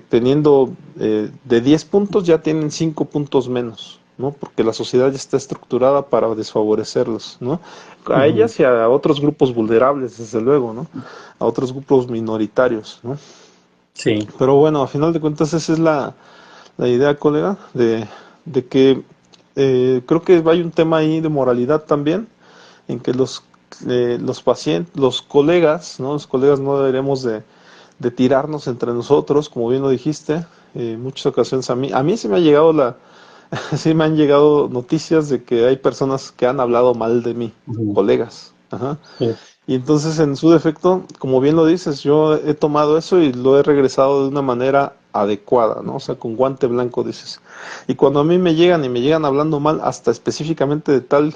teniendo de 10 puntos ya tienen 5 puntos menos, ¿no? Porque la sociedad ya está estructurada para desfavorecerlos, ¿no? A Ujú. ellas y a otros grupos vulnerables, desde luego, ¿no? A otros grupos minoritarios, ¿no? Sí. Pero bueno, a final de cuentas esa es la idea, colega, de que creo que hay un tema ahí de moralidad también, en que los pacientes, los colegas, ¿no? Los colegas no deberíamos de tirarnos entre nosotros, como bien lo dijiste, en muchas ocasiones a mí sí me ha llegado sí me han llegado noticias de que hay personas que han hablado mal de mí, Ujú. colegas, ajá. Sí. Y entonces en su defecto, como bien lo dices, yo he tomado eso y lo he regresado de una manera adecuada, ¿no? O sea, con guante blanco dices. Y cuando a mí me llegan hablando mal, hasta específicamente de tal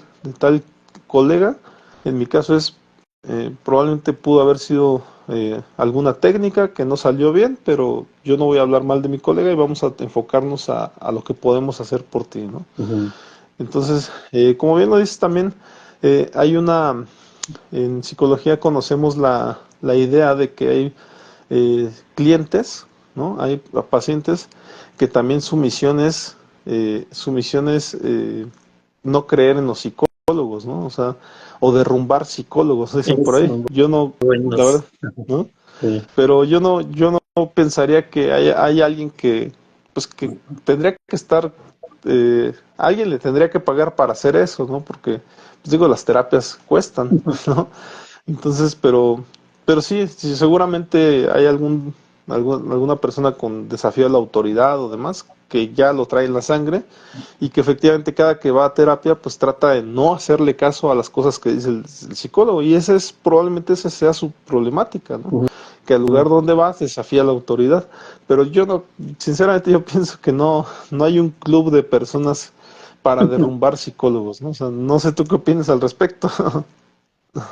colega, en mi caso es, probablemente pudo haber sido alguna técnica que no salió bien, pero yo no voy a hablar mal de mi colega y vamos a enfocarnos a lo que podemos hacer por ti, ¿no? Ujú. Entonces, como bien lo dices también, hay en psicología conocemos la idea de que hay clientes, ¿no? Hay pacientes que también su misión es no creer en los psicólogos, ¿no? O sea, o derrumbar psicólogos, dicen por Es ahí. Yo no, la buenos. verdad, ¿no? Sí. Pero yo no pensaría que hay alguien pues que tendría que estar, alguien le tendría que pagar para hacer eso, ¿no? Porque, pues digo, las terapias cuestan, ¿no? Entonces, pero sí, seguramente hay alguna persona con desafío a la autoridad o demás que ya lo trae en la sangre y que efectivamente cada que va a terapia pues trata de no hacerle caso a las cosas que dice el psicólogo y probablemente esa sea su problemática, ¿no? Ujú. Que al lugar donde va desafía a la autoridad. Pero yo no, sinceramente yo pienso que no hay un club de personas para derrumbar psicólogos, ¿no? O sea, no sé tú qué opinas al respecto.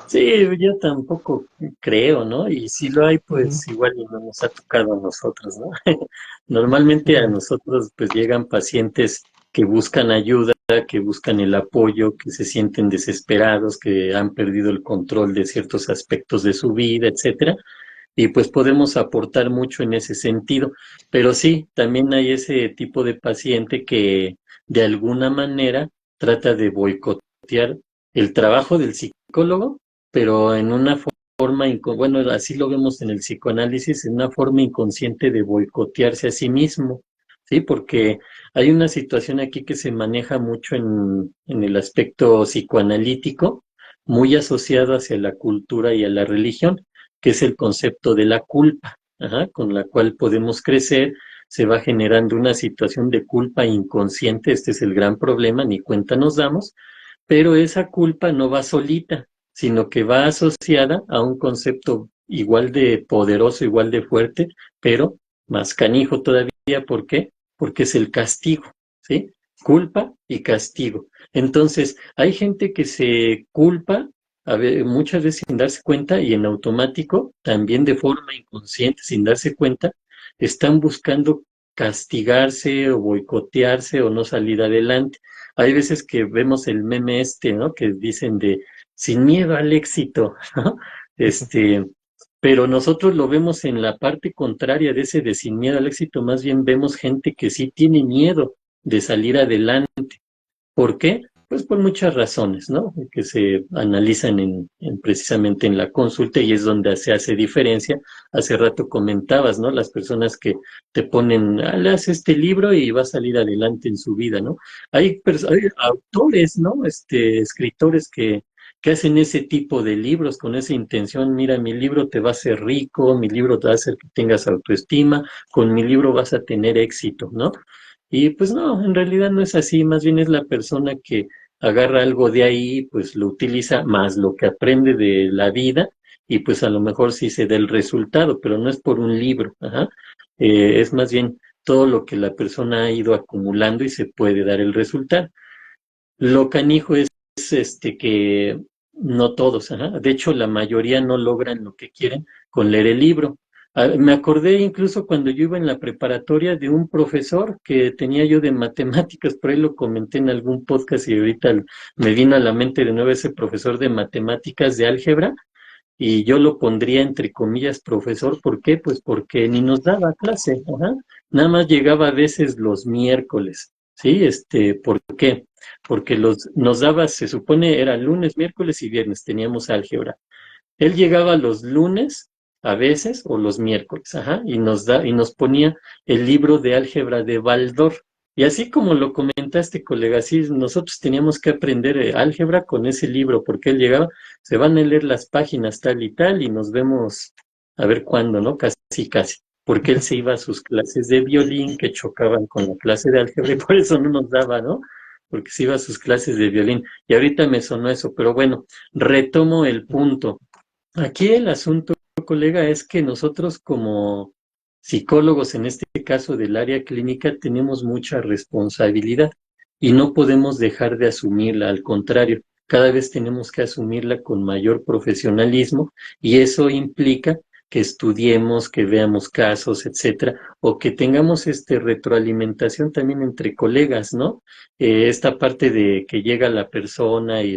Sí, yo tampoco creo, ¿no? Y si lo hay, Ujú, pues igual y no nos ha tocado a nosotros, ¿no? Normalmente a ujú, nosotros pues llegan pacientes que buscan ayuda, que buscan el apoyo, que se sienten desesperados, que han perdido el control de ciertos aspectos de su vida, etcétera, y pues podemos aportar mucho en ese sentido. Pero sí, también hay ese tipo de paciente que de alguna manera trata de boicotear el trabajo del psicólogo, pero en una forma, bueno, así lo vemos en el psicoanálisis, en una forma inconsciente de boicotearse a sí mismo, ¿sí? Porque hay una situación aquí que se maneja mucho en el aspecto psicoanalítico, muy asociado hacia la cultura y a la religión, que es el concepto de la culpa, ajá, con la cual podemos crecer, se va generando una situación de culpa inconsciente, este es el gran problema, ni cuenta nos damos, pero esa culpa no va solita, sino que va asociada a un concepto igual de poderoso, igual de fuerte, pero más canijo todavía. ¿Por qué? Porque es el castigo, ¿sí? Culpa y castigo. Entonces, hay gente que se culpa muchas veces sin darse cuenta y en automático, también de forma inconsciente, sin darse cuenta, están buscando castigarse o boicotearse o no salir adelante. Hay veces que vemos el meme este, ¿no? Que dicen de sin miedo al éxito, ¿no? Este, pero nosotros lo vemos en la parte contraria de ese de sin miedo al éxito, más bien vemos gente que sí tiene miedo de salir adelante. ¿Por qué? Pues por muchas razones, ¿no? Que se analizan precisamente en la consulta y es donde se hace diferencia. Hace rato comentabas, ¿no? Las personas que te ponen, ah, leas este libro y va a salir adelante en su vida, ¿no? Hay autores, ¿no? Escritores que hacen ese tipo de libros con esa intención. Mira, mi libro te va a hacer rico, mi libro te va a hacer que tengas autoestima, con mi libro vas a tener éxito, ¿no? Y pues no, en realidad no es así, más bien es la persona que agarra algo de ahí, pues lo utiliza más lo que aprende de la vida y pues a lo mejor sí se da el resultado, pero no es por un libro, ajá. Es más bien todo lo que la persona ha ido acumulando y se puede dar el resultado. Lo canijo es que no todos, ajá. De hecho, la mayoría no logran lo que quieren con leer el libro. Me acordé incluso cuando yo iba en la preparatoria de un profesor que tenía yo de matemáticas, por ahí lo comenté en algún podcast y ahorita me vino a la mente de nuevo ese profesor de matemáticas de álgebra y yo lo pondría entre comillas profesor, ¿por qué? Pues porque ni nos daba clase, ajá. Nada más llegaba a veces los miércoles, ¿sí? ¿Por qué? Porque nos daba, se supone, era lunes, miércoles y viernes, teníamos álgebra. Él llegaba los lunes, a veces, o los miércoles, ajá, y nos ponía el libro de álgebra de Baldor. Y así como lo comentaste, colega, sí, nosotros teníamos que aprender álgebra con ese libro, porque él llegaba, se van a leer las páginas tal y nos vemos a ver cuándo, ¿no? Casi, casi. Porque él se iba a sus clases de violín que chocaban con la clase de álgebra y por eso no nos daba, ¿no? Porque se iba a sus clases de violín. Y ahorita me sonó eso, pero bueno, retomo el punto. Aquí el asunto, colega, es que nosotros como psicólogos, en este caso del área clínica, tenemos mucha responsabilidad y no podemos dejar de asumirla, al contrario, cada vez tenemos que asumirla con mayor profesionalismo y eso implica que estudiemos, que veamos casos, etcétera, o que tengamos retroalimentación también entre colegas, ¿no? Esta parte de que llega la persona y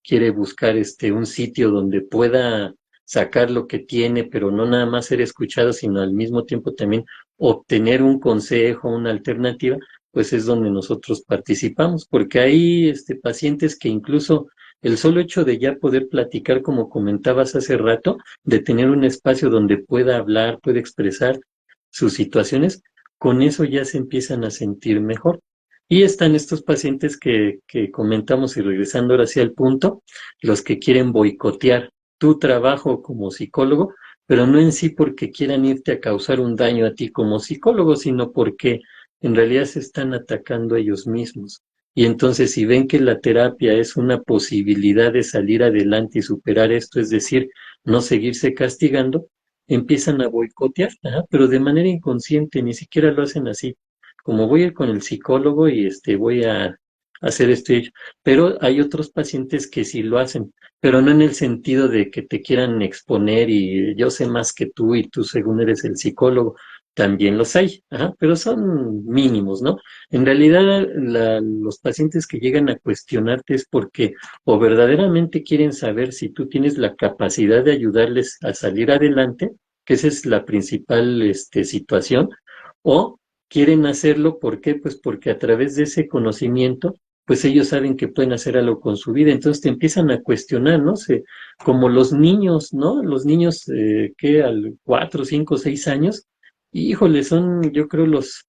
quiere buscar un sitio donde pueda sacar lo que tiene, pero no nada más ser escuchado, sino al mismo tiempo también obtener un consejo, una alternativa, pues es donde nosotros participamos, porque hay pacientes que incluso el solo hecho de ya poder platicar, como comentabas hace rato, de tener un espacio donde pueda hablar, puede expresar sus situaciones, con eso ya se empiezan a sentir mejor. Y están estos pacientes que comentamos y regresando ahora sí al punto, los que quieren boicotear tu trabajo como psicólogo, pero no en sí porque quieran irte a causar un daño a ti como psicólogo, sino porque en realidad se están atacando a ellos mismos. Y entonces si ven que la terapia es una posibilidad de salir adelante y superar esto, es decir, no seguirse castigando, empiezan a boicotear, ajá, pero de manera inconsciente, ni siquiera lo hacen así como voy a ir con el psicólogo y voy a hacer esto y ello. Pero hay otros pacientes que sí lo hacen, pero no en el sentido de que te quieran exponer y yo sé más que tú y tú según eres el psicólogo. También los hay, ajá, pero son mínimos, ¿no? En realidad, los pacientes que llegan a cuestionarte es porque o verdaderamente quieren saber si tú tienes la capacidad de ayudarles a salir adelante, que esa es la principal situación, o quieren hacerlo, ¿por qué? Pues porque a través de ese conocimiento, pues ellos saben que pueden hacer algo con su vida, entonces te empiezan a cuestionar, ¿no? Como los niños, ¿no? Los niños que al 4, 5, 6 años, híjole, son yo creo los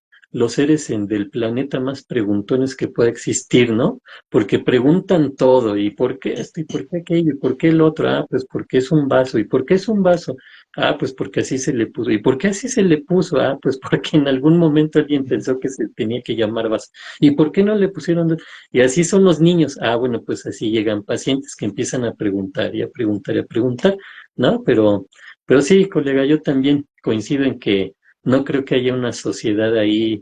seres del planeta más preguntones que pueda existir, ¿no? Porque preguntan todo, ¿y por qué esto? ¿Y por qué aquello? ¿Y por qué el otro? Ah, pues porque es un vaso. ¿Y por qué es un vaso? Ah, pues porque así se le puso. ¿Y por qué así se le puso? Ah, pues porque en algún momento alguien pensó que se tenía que llamar vaso. ¿Y por qué no le pusieron? Y así son los niños. Ah, bueno, pues así llegan pacientes que empiezan a preguntar y a preguntar y a preguntar, ¿no? Pero sí, colega, yo también coincido en que no creo que haya una sociedad ahí.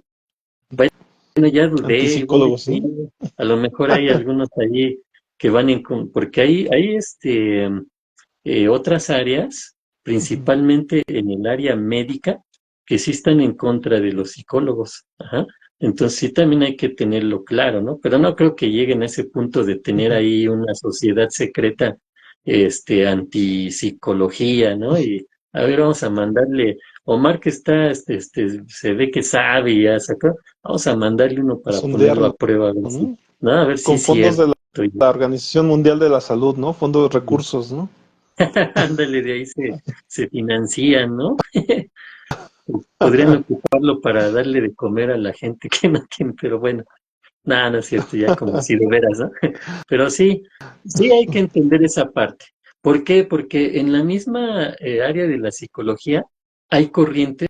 Bueno, ya dudé, Antipsicólogos, ¿no? a lo mejor hay algunos ahí que van porque hay otras áreas, Ujú. principalmente en el área médica, que sí están en contra de los psicólogos. Ajá. Entonces sí también hay que tenerlo claro, ¿no? Pero no creo que lleguen a ese punto de tener Ujú. ahí una sociedad secreta, antipsicología, ¿no? Y a ver, vamos a mandarle, Omar que está, se ve que sabe y ya sacó, vamos a mandarle uno A para ponerlo a sondearlo, prueba, a ver si, ¿no? ¿no? A ver si Con es fondos cierto. de la Organización Mundial de la Salud, ¿no? Fondos de recursos, ¿no? Ándale, de ahí se financian, ¿no? Podrían ocuparlo para darle de comer a la gente que no tiene, pero bueno, nada, no es cierto, ya como si de veras, ¿no? Pero sí, sí hay que entender esa parte. ¿Por qué? Porque en la misma área de la psicología hay corrientes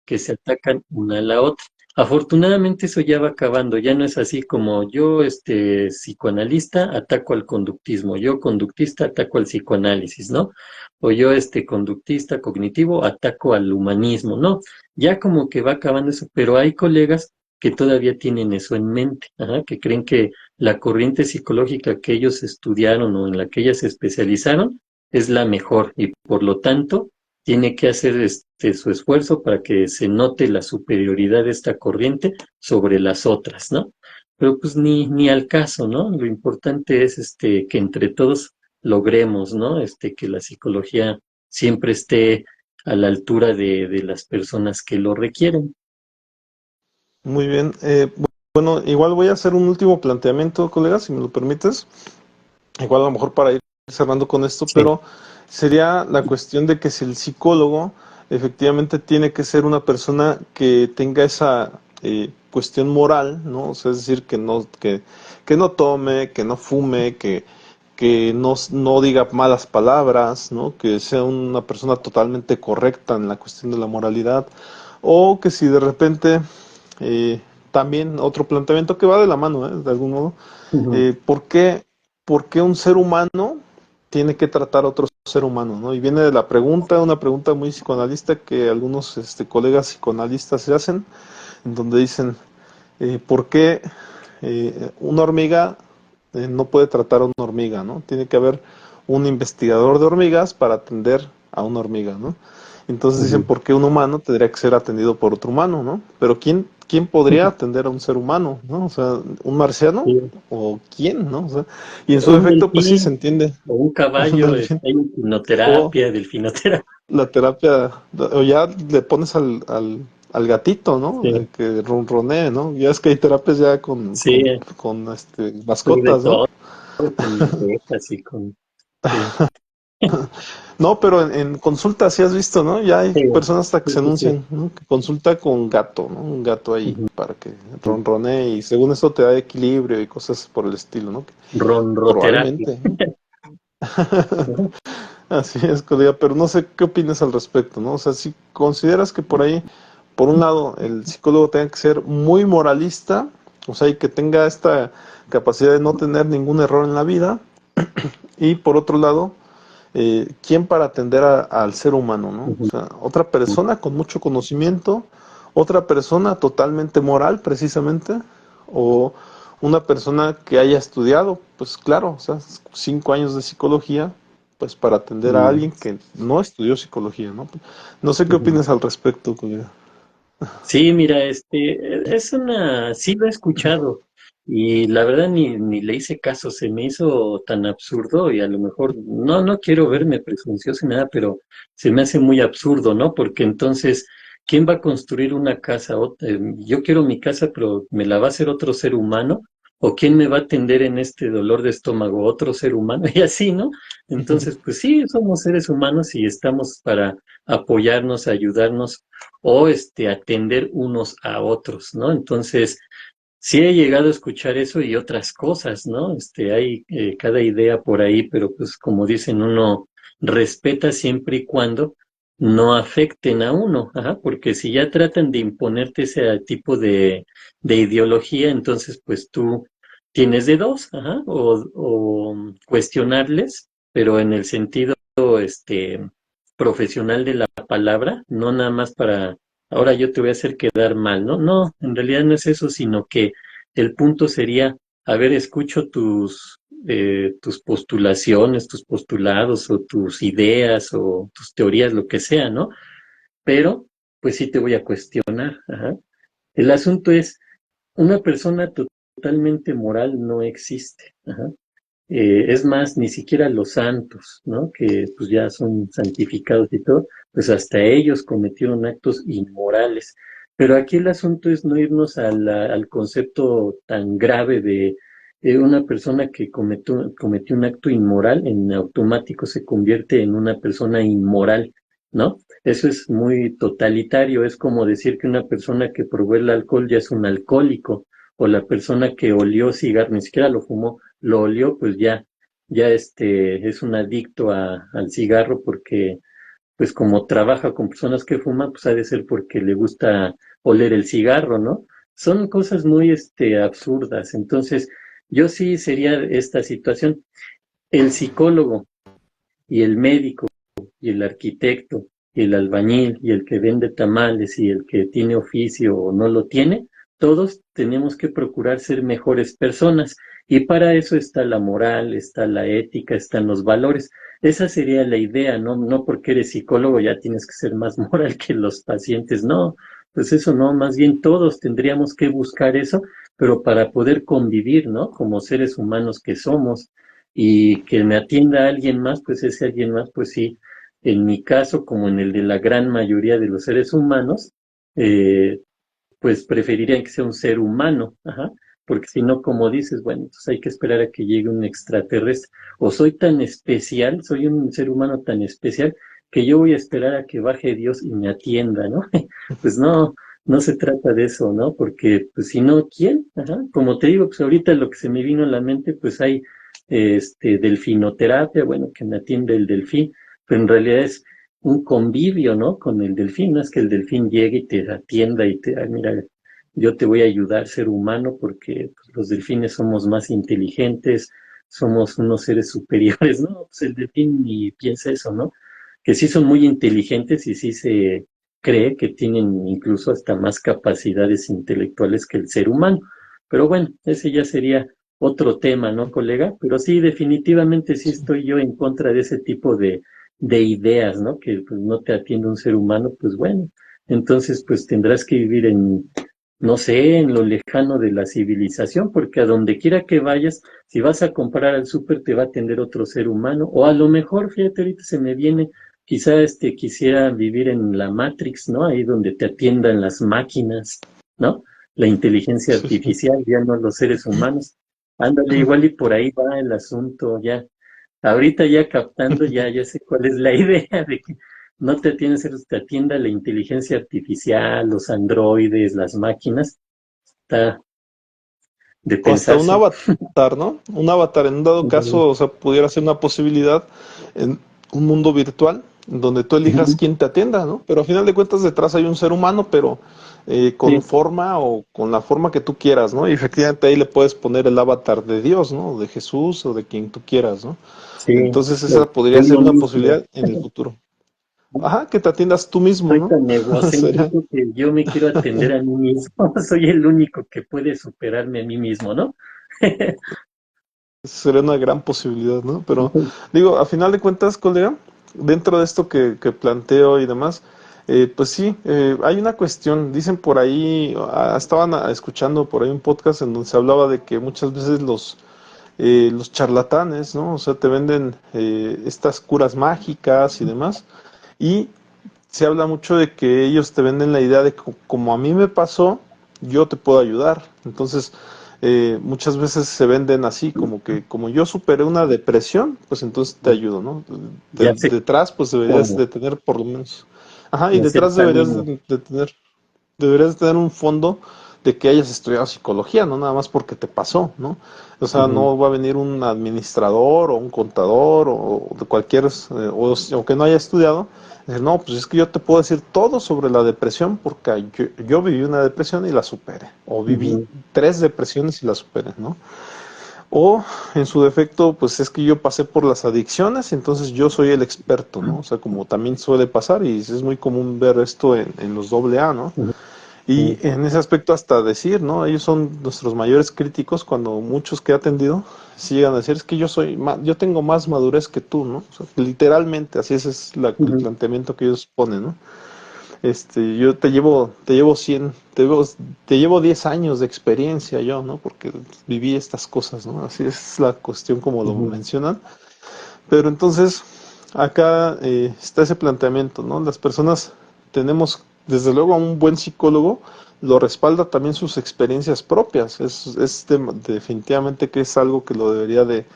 que se atacan una a la otra. Afortunadamente eso ya va acabando, ya no es así como yo, psicoanalista, ataco al conductismo, yo conductista ataco al psicoanálisis, ¿no? O yo, conductista cognitivo, ataco al humanismo, ¿no? Ya como que va acabando eso, pero hay colegas que todavía tienen eso en mente, ajá, que creen que la corriente psicológica que ellos estudiaron o en la que ellas se especializaron es la mejor y por lo tanto tiene que hacer su esfuerzo para que se note la superioridad de esta corriente sobre las otras, ¿no? Pero pues ni al caso, ¿no? Lo importante es que entre todos logremos, ¿no? Que la psicología siempre esté a la altura de las personas que lo requieren. Muy bien. Bueno, igual voy a hacer un último planteamiento, colega, si me lo permites. Igual a lo mejor para ir cerrando con esto, Sí. pero sería la cuestión de que si el psicólogo efectivamente tiene que ser una persona que tenga esa cuestión moral, ¿no? O sea, es decir, que no tome, que no fume, que no diga malas palabras, ¿no? Que sea una persona totalmente correcta en la cuestión de la moralidad, o que si de repente también otro planteamiento que va de la mano, de algún modo, Ujú. eh, ¿por qué, ¿por qué un ser humano tiene que tratar a otro ser humano, ¿no? Y viene de la pregunta, una pregunta muy psicoanalista que algunos colegas psicoanalistas se hacen, en donde dicen, ¿por qué una hormiga no puede tratar a una hormiga, ¿no? Tiene que haber un investigador de hormigas para atender a una hormiga, ¿no? Entonces dicen, Ujú. ¿por qué un humano tendría que ser atendido por otro humano, ¿no? Pero ¿quién podría atender a un ser humano, ¿no? O sea, ¿un marciano? Sí. ¿O quién, no? O sea, y en su Un defecto, pues sí se delfín entiende. o un Un caballo, delfín. hay O hipnoterapia, delfinoterapia. la terapia, o ya le pones al gatito, ¿no? Sí, Que ronronee, ¿no? Ya es que hay terapias ya sí, con pues de mascotas, ¿no? todo, con abejas y con... Sí, No, pero en consulta sí has visto, ¿no? Ya hay sí, personas hasta que sí, se sí, sí. anuncian, ¿no? Que consulta con gato, ¿no? Un gato ahí Ujú. para que ronronee y según eso te da equilibrio y cosas por el estilo, ¿no? Que Ronroterapia. probablemente, ¿no? Ujú. Así es, colega, pero no sé qué opinas al respecto, ¿no? O sea, si consideras que por ahí, por un lado, el psicólogo tenga que ser muy moralista, o sea, y que tenga esta capacidad de no tener ningún error en la vida, y por otro lado, ¿quién para atender al ser humano, ¿no? O Ujú. sea, otra persona con mucho conocimiento, otra persona totalmente moral, precisamente, o una persona que haya estudiado, pues claro, o sea, 5 años de psicología, pues para atender a Mm, alguien que no estudió psicología, ¿no? No sé qué ujú. opinas al respecto, colega. Sí, mira, sí lo he escuchado y la verdad ni le hice caso, se me hizo tan absurdo y a lo mejor, no quiero verme presuncioso ni nada, pero se me hace muy absurdo, ¿no? Porque entonces, ¿quién va a construir una casa? Yo quiero mi casa, pero ¿me la va a hacer otro ser humano? ¿O quién me va a atender en este dolor de estómago? ¿Otro ser humano? Y así, ¿no? Entonces, pues sí, somos seres humanos y estamos para apoyarnos, ayudarnos o atender unos a otros, ¿no? Entonces, sí he llegado a escuchar eso y otras cosas, ¿no? Hay cada idea por ahí, pero pues como dicen, uno respeta siempre y cuando no afecten a uno, ajá, porque si ya tratan de imponerte ese tipo de ideología, entonces pues tú tienes de dos, ajá, o cuestionarles, pero en el sentido, profesional de la palabra, no nada más para ahora yo te voy a hacer quedar mal, ¿no? No, en realidad no es eso, sino que el punto sería, a ver, escucho tus postulaciones, tus postulados o tus ideas o tus teorías, lo que sea, ¿no? Pero, pues sí te voy a cuestionar. Ajá. El asunto es, una persona totalmente moral no existe. Ajá. Es más, ni siquiera los santos, ¿no? Que pues ya son santificados y todo, pues hasta ellos cometieron actos inmorales. Pero aquí el asunto es no irnos al concepto tan grave de una persona que cometió un acto inmoral, en automático se convierte en una persona inmoral, ¿no? Eso es muy totalitario, es como decir que una persona que probó el alcohol ya es un alcohólico, o la persona que olió cigarro, ni siquiera lo fumó, lo olió, pues ya es un adicto al cigarro porque, pues como trabaja con personas que fuman, pues ha de ser porque le gusta oler el cigarro, ¿no? Son cosas muy, absurdas. Entonces, yo sí sería esta situación. El psicólogo y el médico y el arquitecto y el albañil y el que vende tamales y el que tiene oficio o no lo tiene, todos tenemos que procurar ser mejores personas Y para eso está la moral, está la ética, están los valores. Esa sería la idea, ¿no? No porque eres psicólogo ya tienes que ser más moral que los pacientes, no. Pues eso no, más bien todos tendríamos que buscar eso, pero para poder convivir, ¿no? Como seres humanos que somos y que me atienda alguien más, pues ese alguien más, pues sí, en mi caso, como en el de la gran mayoría de los seres humanos, eh, pues preferirían que sea un ser humano, ajá, porque si no, como dices, bueno, entonces hay que esperar a que llegue un extraterrestre, o soy tan especial, soy un ser humano tan especial, que yo voy a esperar a que baje Dios y me atienda, ¿no? Pues no, no se trata de eso, ¿no? Porque, pues si no, ¿quién? Ajá, como te digo, pues ahorita lo que se me vino a la mente, pues hay, delfinoterapia, bueno, que me atiende el delfín, pero en realidad es un convivio, ¿no? Con el delfín, no es que el delfín llegue y te atienda y te, "Ay, mira, yo te voy a ayudar, ser humano, porque pues, los delfines somos más inteligentes, somos unos seres superiores", ¿no? Pues el delfín ni piensa eso, ¿no? Que sí son muy inteligentes y sí se cree que tienen incluso hasta más capacidades intelectuales que el ser humano. Pero bueno, ese ya sería otro tema, ¿no, colega? Pero sí, definitivamente sí estoy yo en contra de ese tipo de ideas, ¿no? Que pues, no te atiende un ser humano, pues bueno, entonces pues tendrás que vivir en, no sé, en lo lejano de la civilización, porque a donde quiera que vayas, si vas a comprar al súper te va a atender otro ser humano, o a lo mejor, fíjate, ahorita se me viene, quizá quisiera vivir en la Matrix, ¿no? Ahí donde te atiendan las máquinas, ¿no? La inteligencia Sí, sí. artificial, ya no los seres humanos. Ándale, igual y por ahí va el asunto, ya. Ahorita ya captando, ya sé cuál es la idea de que no te atiendes, te atienda la inteligencia artificial, los androides, las máquinas. Está de O hasta un pensarse. avatar, ¿no? Un avatar en un dado Ujú, caso, o sea, pudiera ser una posibilidad en un mundo virtual en donde tú elijas ujú, quién te atienda, ¿no? Pero a final de cuentas detrás hay un ser humano, pero con sí, forma o con la forma que tú quieras, ¿no? Y efectivamente ahí le puedes poner el avatar de Dios, ¿no? De Jesús o de quien tú quieras, ¿no? sí, Entonces lo- esa podría ser uno una mismo. posibilidad en el futuro. Ajá, que te atiendas tú mismo, Soy ¿no? tan Sería, egocéntrico que yo me quiero atender a mí mismo. Soy el único que puede superarme a mí mismo, ¿no? sería una gran posibilidad, ¿no? Pero digo, a final de cuentas, colega, dentro de esto que planteo y demás, pues sí, hay una cuestión, dicen por ahí, estaban escuchando por ahí un podcast en donde se hablaba de que muchas veces los charlatanes, ¿no? O sea, te venden estas curas mágicas y demás, y se habla mucho de que ellos te venden la idea de que como a mí me pasó, yo te puedo ayudar. Entonces, muchas veces se venden así, como que como yo superé una depresión, pues entonces te ayudo, ¿no? Ya sé Detrás, pues deberías cómo, de tener por lo menos. Ajá, y ya sé el detrás camino. deberías de tener un fondo de que hayas estudiado psicología, no nada más porque te pasó, ¿no? O sea, Ujú, no va a venir un administrador o un contador o de cualquier, o que no haya estudiado. Decir, no, pues es que yo te puedo decir todo sobre la depresión porque yo viví una depresión y la superé. O viví ujú, 3 depresiones y la superé, ¿no? O en su defecto, pues es que yo pasé por las adicciones, entonces yo soy el experto, ¿no? O sea, como también suele pasar y es muy común ver esto en los doble A, ¿no? ujú, Y ujú. en ese aspecto hasta decir, ¿no? Ellos son nuestros mayores críticos cuando muchos que he atendido sí llegan a decir, es que yo tengo más madurez que tú, ¿no? O sea, literalmente, así ese es el Ujú, planteamiento que ellos ponen, ¿no? Yo te llevo 10 años de experiencia yo, ¿no? Porque viví estas cosas, ¿no? Así es la cuestión como lo ujú, mencionan. Pero entonces, acá está ese planteamiento, ¿no? Las personas tenemos, desde luego, a un buen psicólogo, lo respalda también sus experiencias propias. Definitivamente que es algo que lo debería de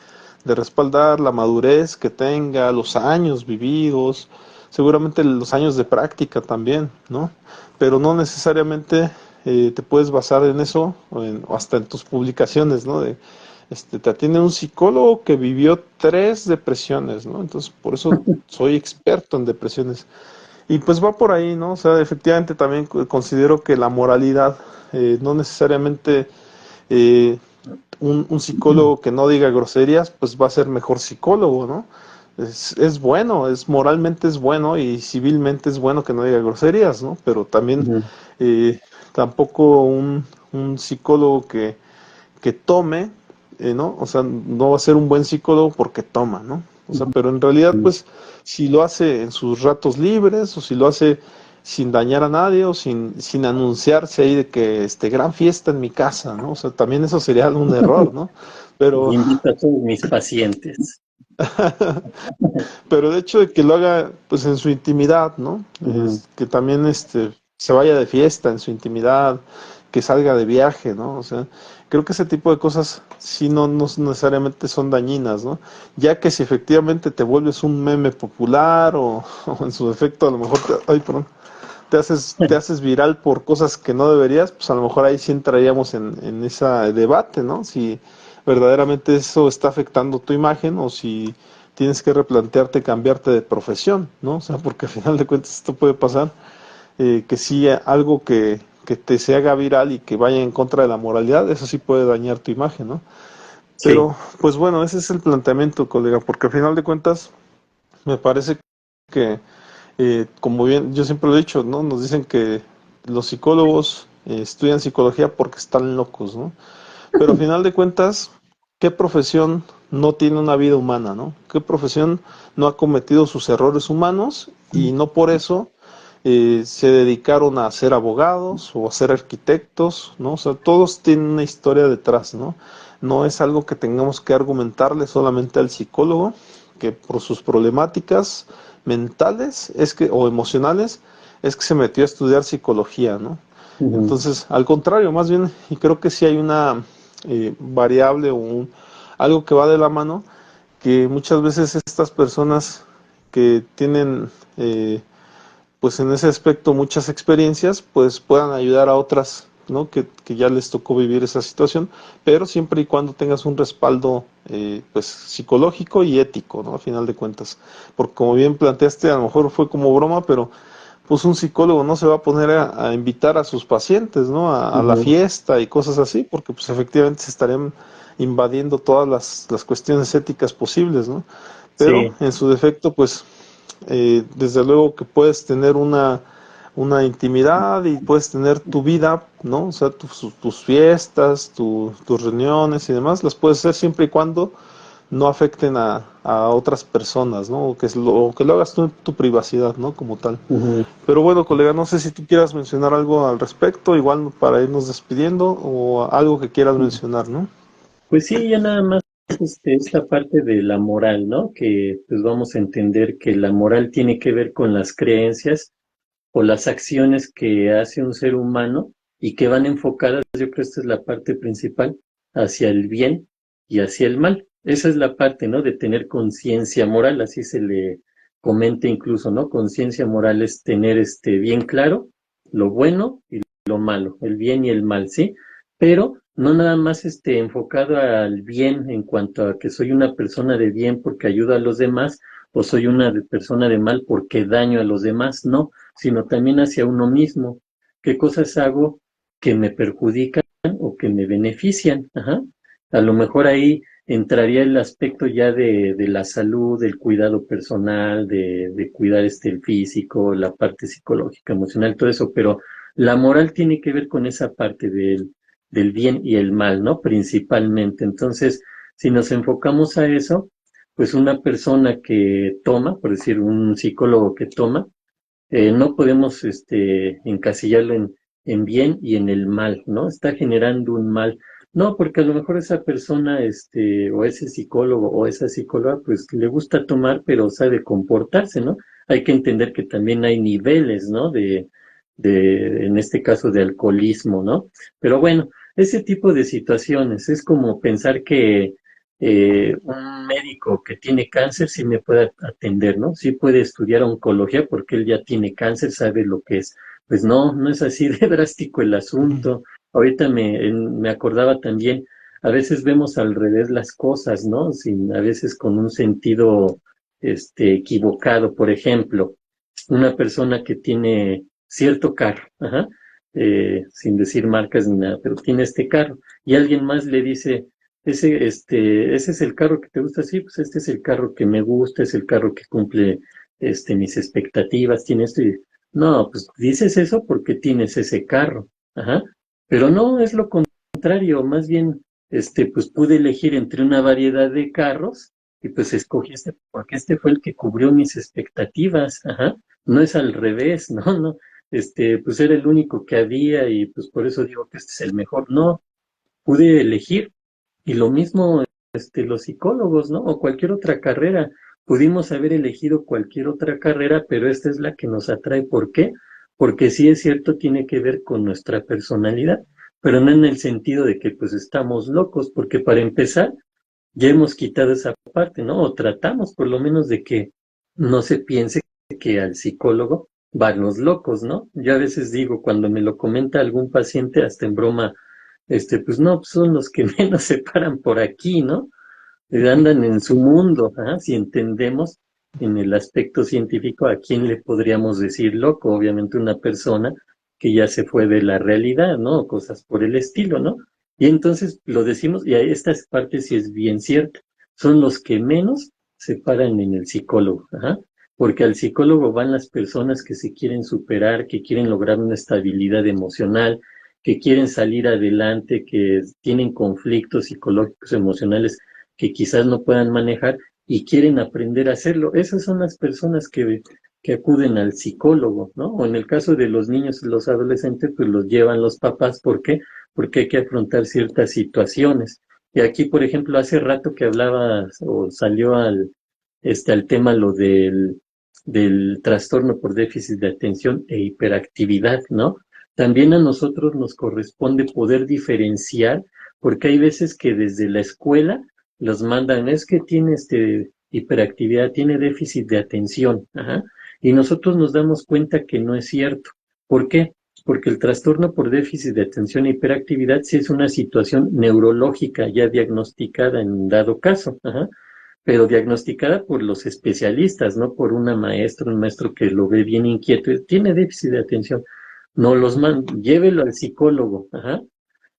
respaldar, la madurez que tenga, los años vividos, seguramente los años de práctica también, ¿no? Pero no necesariamente te puedes basar en eso, o hasta en tus publicaciones, ¿no? Te atiende un psicólogo que vivió 3 depresiones, ¿no? Entonces, por eso soy experto en depresiones. Y pues va por ahí, ¿no? O sea, efectivamente también considero que la moralidad, no necesariamente eh, un psicólogo que no diga groserías, pues va a ser mejor psicólogo, ¿no? Es bueno, moralmente es bueno y civilmente es bueno que no diga groserías, ¿no? Pero también ujú. eh, tampoco un psicólogo que tome ¿no? O sea, no va a ser un buen psicólogo porque toma, ¿no? O sea, pero en realidad, pues, si lo hace en sus ratos libres o si lo hace sin dañar a nadie o sin anunciarse ahí de que gran fiesta en mi casa, ¿no? O sea, también eso sería un error, ¿no? Pero, Invito a todos mis pacientes. pero el hecho de que lo haga pues en su intimidad, ¿no? Ujú. Que también se vaya de fiesta en su intimidad, que salga de viaje, ¿no? O sea, creo que ese tipo de cosas sí no necesariamente son dañinas, ¿no? Ya que si efectivamente te vuelves un meme popular o en su defecto a lo mejor ay, perdón, te haces viral por cosas que no deberías, pues a lo mejor ahí sí entraríamos en ese debate, ¿no? Si verdaderamente eso está afectando tu imagen o si tienes que replantearte cambiarte de profesión, ¿no? O sea, porque al final de cuentas esto puede pasar, que sí algo que te se haga viral y que vaya en contra de la moralidad, eso sí puede dañar tu imagen, ¿no? Sí, Pero, pues bueno, ese es el planteamiento, colega, porque al final de cuentas me parece que como bien yo siempre lo he dicho, ¿no? Nos dicen que los psicólogos estudian psicología porque están locos, ¿no? Pero a final de cuentas, ¿qué profesión no tiene una vida humana, ¿no? ¿Qué profesión no ha cometido sus errores humanos y no por eso se dedicaron a ser abogados o a ser arquitectos, ¿no? O sea, todos tienen una historia detrás, ¿no? No es algo que tengamos que argumentarle solamente al psicólogo, que por sus problemáticas mentales o emocionales es que se metió a estudiar psicología, ¿no? ujú, Entonces, al contrario, más bien, y creo que sí hay una variable o algo que va de la mano, que muchas veces estas personas que tienen pues en ese aspecto muchas experiencias, pues puedan ayudar a otras, ¿no? Que ya les tocó vivir esa situación, pero siempre y cuando tengas un respaldo pues psicológico y ético, ¿no? A final de cuentas. Porque como bien planteaste, a lo mejor fue como broma, pero pues un psicólogo no se va a poner a invitar a sus pacientes, ¿no? A la ujú. fiesta y cosas así, porque pues efectivamente se estarían invadiendo todas las cuestiones éticas posibles, ¿no? Pero Sí, en su defecto, pues desde luego que puedes tener una intimidad y puedes tener tu vida, ¿no? O sea, tus fiestas, tus reuniones y demás, las puedes hacer siempre y cuando no afecten a otras personas, ¿no? O que lo hagas tú en tu privacidad, ¿no? Como tal. ujú. Pero bueno, colega, no sé si tú quieras mencionar algo al respecto, igual para irnos despidiendo, o algo que quieras mencionar, ¿no? Pues sí, ya nada más esta parte de la moral, ¿no? Que pues vamos a entender que la moral tiene que ver con las creencias o las acciones que hace un ser humano y que van enfocadas, yo creo que esta es la parte principal, hacia el bien y hacia el mal. Esa es la parte, ¿no? De tener conciencia moral, así se le comenta incluso, ¿no? Conciencia moral es tener bien claro lo bueno y lo malo, el bien y el mal, ¿sí? Pero no nada más enfocado al bien en cuanto a que soy una persona de bien porque ayuda a los demás o soy una persona de mal porque daño a los demás, no, sino también hacia uno mismo. ¿Qué cosas hago que me perjudican o que me benefician? Ajá. A lo mejor ahí entraría el aspecto ya de la salud, del cuidado personal, de cuidar el físico, la parte psicológica, emocional, todo eso, pero la moral tiene que ver con esa parte del bien y el mal, ¿no? Principalmente. Entonces, si nos enfocamos a eso, pues una persona que toma, por decir, un psicólogo que toma, no podemos encasillarlo en bien y en el mal, ¿no? Está generando un mal. No, porque a lo mejor esa persona, o ese psicólogo o esa psicóloga, pues le gusta tomar, pero sabe comportarse, ¿no? Hay que entender que también hay niveles, ¿no? En este caso, de alcoholismo, ¿no? Pero bueno, ese tipo de situaciones es como pensar que un médico que tiene cáncer sí me puede atender, ¿no? Sí puede estudiar oncología porque él ya tiene cáncer, sabe lo que es. Pues no, no es así de drástico el asunto. Ahorita me acordaba también, a veces vemos al revés las cosas, ¿no? Sin, a veces con un sentido equivocado. Por ejemplo, una persona que tiene cierto carro, ajá, sin decir marcas ni nada, pero tiene este carro, y alguien más le dice, ese es el carro que te gusta, sí, pues este es el carro que me gusta, es el carro que cumple, mis expectativas, tiene esto, y no, pues dices eso porque tienes ese carro, ajá, pero no, es lo contrario, más bien pues pude elegir entre una variedad de carros y pues escogí este porque este fue el que cubrió mis expectativas, ajá. No es al revés, no, no, pues era el único que había y pues por eso digo que este es el mejor. No, pude elegir y lo mismo, los psicólogos, ¿no? O cualquier otra carrera. Pudimos haber elegido cualquier otra carrera, pero esta es la que nos atrae. ¿Por qué? Porque sí es cierto, tiene que ver con nuestra personalidad, pero no en el sentido de que pues estamos locos, porque para empezar, ya hemos quitado esa parte, ¿no? O tratamos por lo menos de que no se piense que al psicólogo van los locos, ¿no? Yo a veces digo, cuando me lo comenta algún paciente, hasta en broma, pues no, pues son los que menos se paran por aquí, ¿no? Andan en su mundo, ¿ah? Si entendemos en el aspecto científico a quién le podríamos decir loco, obviamente una persona que ya se fue de la realidad, ¿no? Cosas por el estilo, ¿no? Y entonces lo decimos, y esta parte sí es bien cierta, son los que menos se paran en el psicólogo, ¿ah? Porque al psicólogo van las personas que se quieren superar, que quieren lograr una estabilidad emocional, que quieren salir adelante, que tienen conflictos psicológicos, emocionales que quizás no puedan manejar y quieren aprender a hacerlo. Esas son las personas que acuden al psicólogo, ¿no? O en el caso de los niños y los adolescentes, pues los llevan los papás. ¿Por qué? Porque hay que afrontar ciertas situaciones. Y aquí, por ejemplo, hace rato que hablaba o salió al tema lo del trastorno por déficit de atención e hiperactividad, ¿no? También a nosotros nos corresponde poder diferenciar, porque hay veces que desde la escuela los mandan, es que tiene hiperactividad, tiene déficit de atención, ajá, y nosotros nos damos cuenta que no es cierto. ¿Por qué? Porque el trastorno por déficit de atención e hiperactividad sí es una situación neurológica ya diagnosticada en dado caso, ajá, pero diagnosticada por los especialistas, no por una maestra, un maestro que lo ve bien inquieto, tiene déficit de atención. No los llévelo al psicólogo, ajá.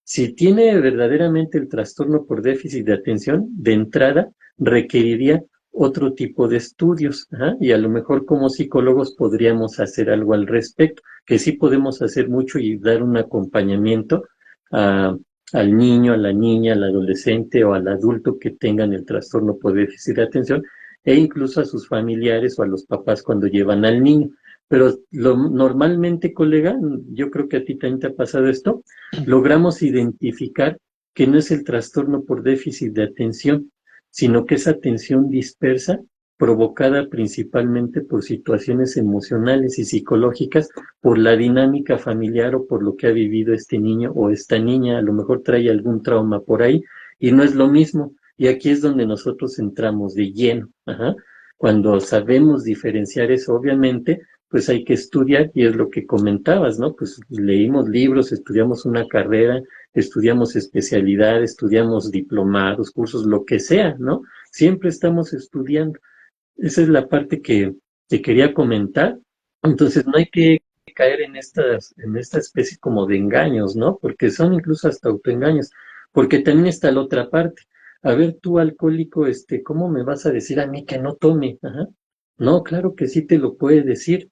Si tiene verdaderamente el trastorno por déficit de atención, de entrada requeriría otro tipo de estudios, ajá, y a lo mejor como psicólogos podríamos hacer algo al respecto, que sí podemos hacer mucho y dar un acompañamiento a, al niño, a la niña, al adolescente o al adulto que tengan el trastorno por déficit de atención e incluso a sus familiares o a los papás cuando llevan al niño. Pero normalmente, colega, yo creo que a ti también te ha pasado esto, logramos identificar que no es el trastorno por déficit de atención, sino que es atención dispersa provocada principalmente por situaciones emocionales y psicológicas, por la dinámica familiar o por lo que ha vivido este niño o esta niña, a lo mejor trae algún trauma por ahí y no es lo mismo. Y aquí es donde nosotros entramos de lleno. Ajá. Cuando sabemos diferenciar eso, obviamente, pues hay que estudiar y es lo que comentabas, ¿no? Pues leímos libros, estudiamos una carrera, estudiamos especialidad, estudiamos diplomados, cursos, lo que sea, ¿no? Siempre estamos estudiando. Esa es la parte que te quería comentar. Entonces no hay que caer en esta especie como de engaños, ¿no? Porque son incluso hasta autoengaños. Porque también está la otra parte. A ver, tú alcohólico, ¿cómo me vas a decir a mí que no tome? Ajá. No, claro que sí te lo puede decir.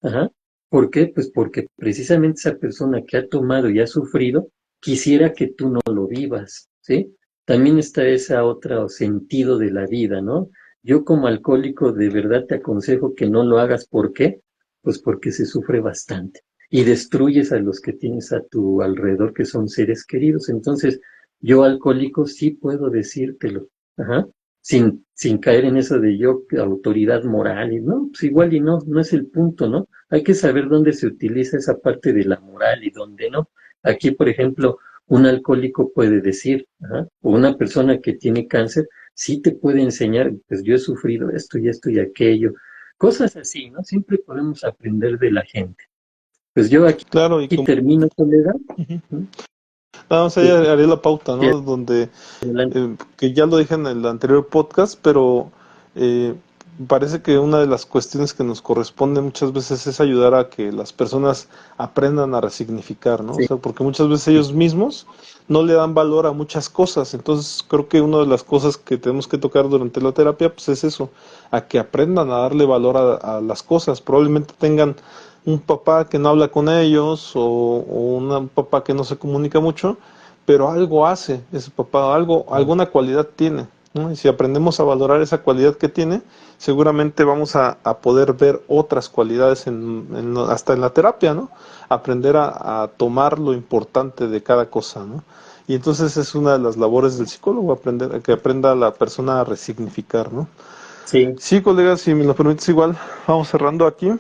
Ajá. ¿Por qué? Pues porque precisamente esa persona que ha tomado y ha sufrido quisiera que tú no lo vivas, ¿sí? También está ese otro sentido de la vida, ¿no? Yo como alcohólico de verdad te aconsejo que no lo hagas. ¿Por qué? Pues porque se sufre bastante y destruyes a los que tienes a tu alrededor que son seres queridos. Entonces, yo alcohólico sí puedo decírtelo, ajá, sin caer en eso de yo, autoridad moral, y no, pues igual y no, no es el punto, ¿no? Hay que saber dónde se utiliza esa parte de la moral y dónde no. Aquí, por ejemplo, un alcohólico puede decir, ajá, o una persona que tiene cáncer, sí te puede enseñar, pues yo he sufrido esto y aquello, cosas así, ¿no? Siempre podemos aprender de la gente. Pues yo aquí, Claro, y aquí como... termino, colega. Ujú. ¿No? Nada más ahí Sí, haré la pauta, sí, ¿no? Donde, adelante. que ya lo dije en el anterior podcast, pero eh, parece que una de las cuestiones que nos corresponde muchas veces es ayudar a que las personas aprendan a resignificar, ¿no? O Sí, sea, porque muchas veces ellos mismos no le dan valor a muchas cosas. Entonces, creo que una de las cosas que tenemos que tocar durante la terapia, pues es eso, a que aprendan a darle valor a las cosas. Probablemente tengan un papá que no habla con ellos o un papá que no se comunica mucho, pero algo hace ese papá, alguna cualidad tiene, ¿no? Y si aprendemos a valorar esa cualidad que tiene, seguramente vamos a poder ver otras cualidades hasta en la terapia, ¿no? Aprender a tomar lo importante de cada cosa, ¿no? Y entonces es una de las labores del psicólogo, que aprenda a la persona a resignificar, ¿no? Sí, Sí, colega, si me lo permites igual, vamos cerrando aquí.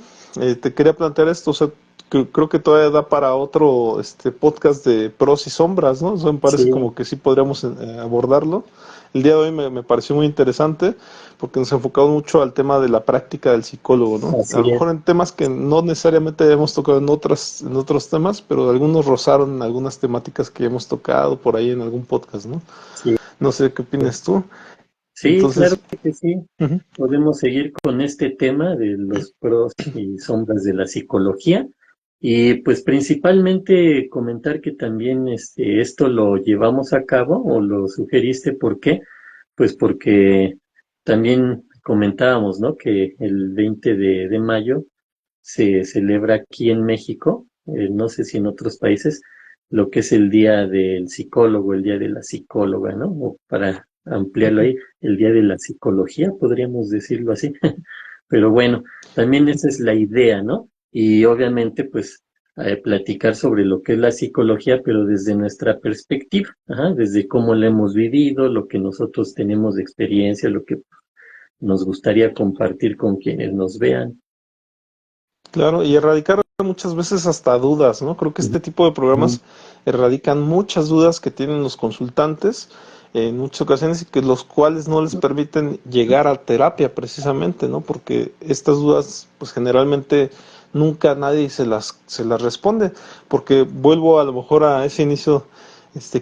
Te quería plantear esto, o sea, creo que todavía da para otro podcast de pros y sombras, ¿no? Eso me parece sí, como que sí podríamos abordarlo. El día de hoy me pareció muy interesante porque nos enfocamos mucho al tema de la práctica del psicólogo, ¿no? A así lo es. mejor en temas que no necesariamente hemos tocado en otros temas, pero algunos rozaron en algunas temáticas que hemos tocado por ahí en algún podcast, ¿no? Sí, No sé qué opinas tú. sí, claro Entonces, que sí. ujú, Podemos seguir con este tema de los pros y sombras de la psicología y pues principalmente comentar que también esto lo llevamos a cabo o lo sugeriste, ¿por qué? Pues porque también comentábamos, ¿no? Que el 20 de mayo se celebra aquí en México, no sé si en otros países, lo que es el Día del Psicólogo, el Día de la Psicóloga, ¿no? O para ampliarlo ujú. ahí, el Día de la Psicología, podríamos decirlo así. Pero bueno, también esa es la idea, ¿no? Y obviamente, pues, platicar sobre lo que es la psicología, pero desde nuestra perspectiva, ajá, desde cómo la hemos vivido, lo que nosotros tenemos de experiencia, lo que nos gustaría compartir con quienes nos vean. Claro, y erradicar muchas veces hasta dudas, ¿no? Creo que este tipo de Ujú. programas erradican muchas dudas que tienen los consultantes en muchas ocasiones y que los cuales no les permiten llegar a terapia precisamente, ¿no? Porque estas dudas, pues generalmente nunca nadie se las responde, porque vuelvo a lo mejor a ese inicio,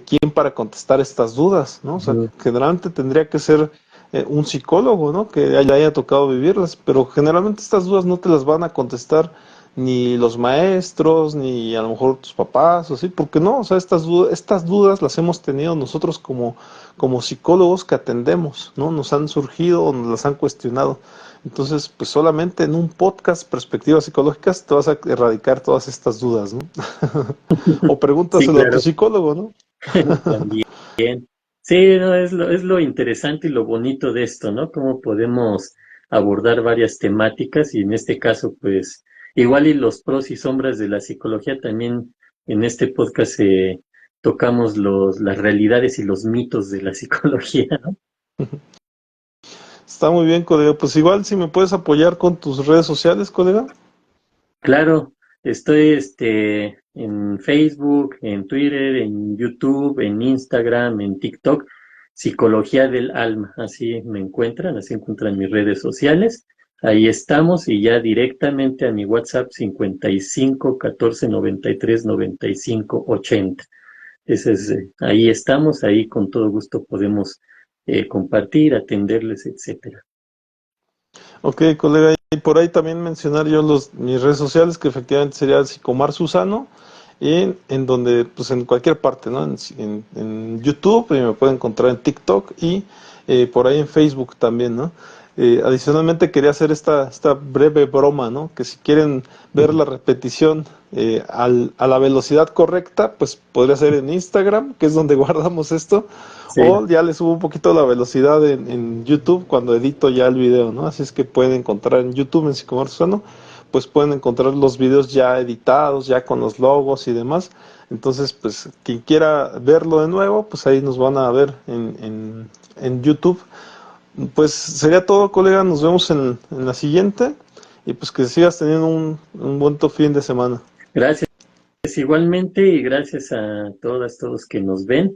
¿quién para contestar estas dudas, ¿no? O sea, Ujú. generalmente tendría que ser un psicólogo, ¿no? Que haya tocado vivirlas, pero generalmente estas dudas no te las van a contestar ni los maestros, ni a lo mejor tus papás, o así, porque no, o sea, estas dudas las hemos tenido nosotros como psicólogos que atendemos, ¿no? Nos han surgido o nos las han cuestionado. Entonces, pues solamente en un podcast Perspectivas Psicológicas te vas a erradicar todas estas dudas, ¿no? O Sí, pregúntaselo a tu claro. psicólogo, ¿no? También. Sí, no, es lo interesante y lo bonito de esto, ¿no? Cómo podemos abordar varias temáticas y en este caso, pues, igual y los pros y sombras de la psicología, también en este podcast tocamos las realidades y los mitos de la psicología, ¿no? Está muy bien, colega. Pues igual si me puedes apoyar con tus redes sociales, colega. Claro, estoy en Facebook, en Twitter, en YouTube, en Instagram, en TikTok, Psicología del Alma, así encuentran mis redes sociales. Ahí estamos y ya directamente a mi WhatsApp 55 14 93 95 80. Ahí estamos, ahí con todo gusto podemos compartir, atenderles, etcétera. Ok, colega, y por ahí también mencionar yo mis redes sociales, que efectivamente sería Psicomar Susano, y en donde, pues en cualquier parte, ¿no? En YouTube, y me pueden encontrar en TikTok y por ahí en Facebook también, ¿no? Adicionalmente quería hacer esta breve broma, ¿no? Que si quieren ver la repetición a la velocidad correcta, pues podría ser en Instagram, que es donde guardamos esto, Sí, o ya le subo un poquito la velocidad en YouTube cuando edito ya el video, ¿no? Así es que pueden encontrar en YouTube, en Psicomar Susano, pues pueden encontrar los videos ya editados, ya con los logos y demás. Entonces, pues quien quiera verlo de nuevo, pues ahí nos van a ver en YouTube. Pues sería todo, colega. Nos vemos en la siguiente. Y pues que sigas teniendo un buen fin de semana. gracias. Igualmente, y gracias a todos que nos ven,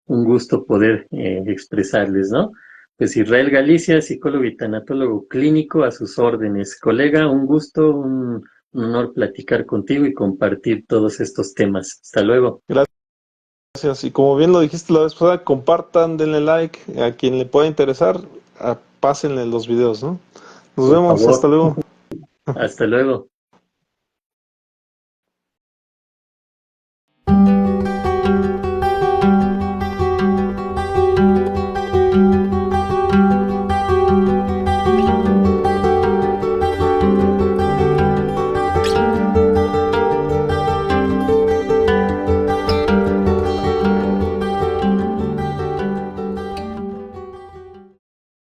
un gusto poder expresarles, ¿no? Pues Israel Galicia, psicólogo y tanatólogo clínico, a sus órdenes. Colega, un gusto, un honor platicar contigo y compartir todos estos temas. Hasta luego. Gracias. Y como bien lo dijiste la vez pasada, compartan, denle like a quien le pueda interesar, pásenle los videos, ¿no? Nos Por vemos, hasta favor. luego. Hasta luego.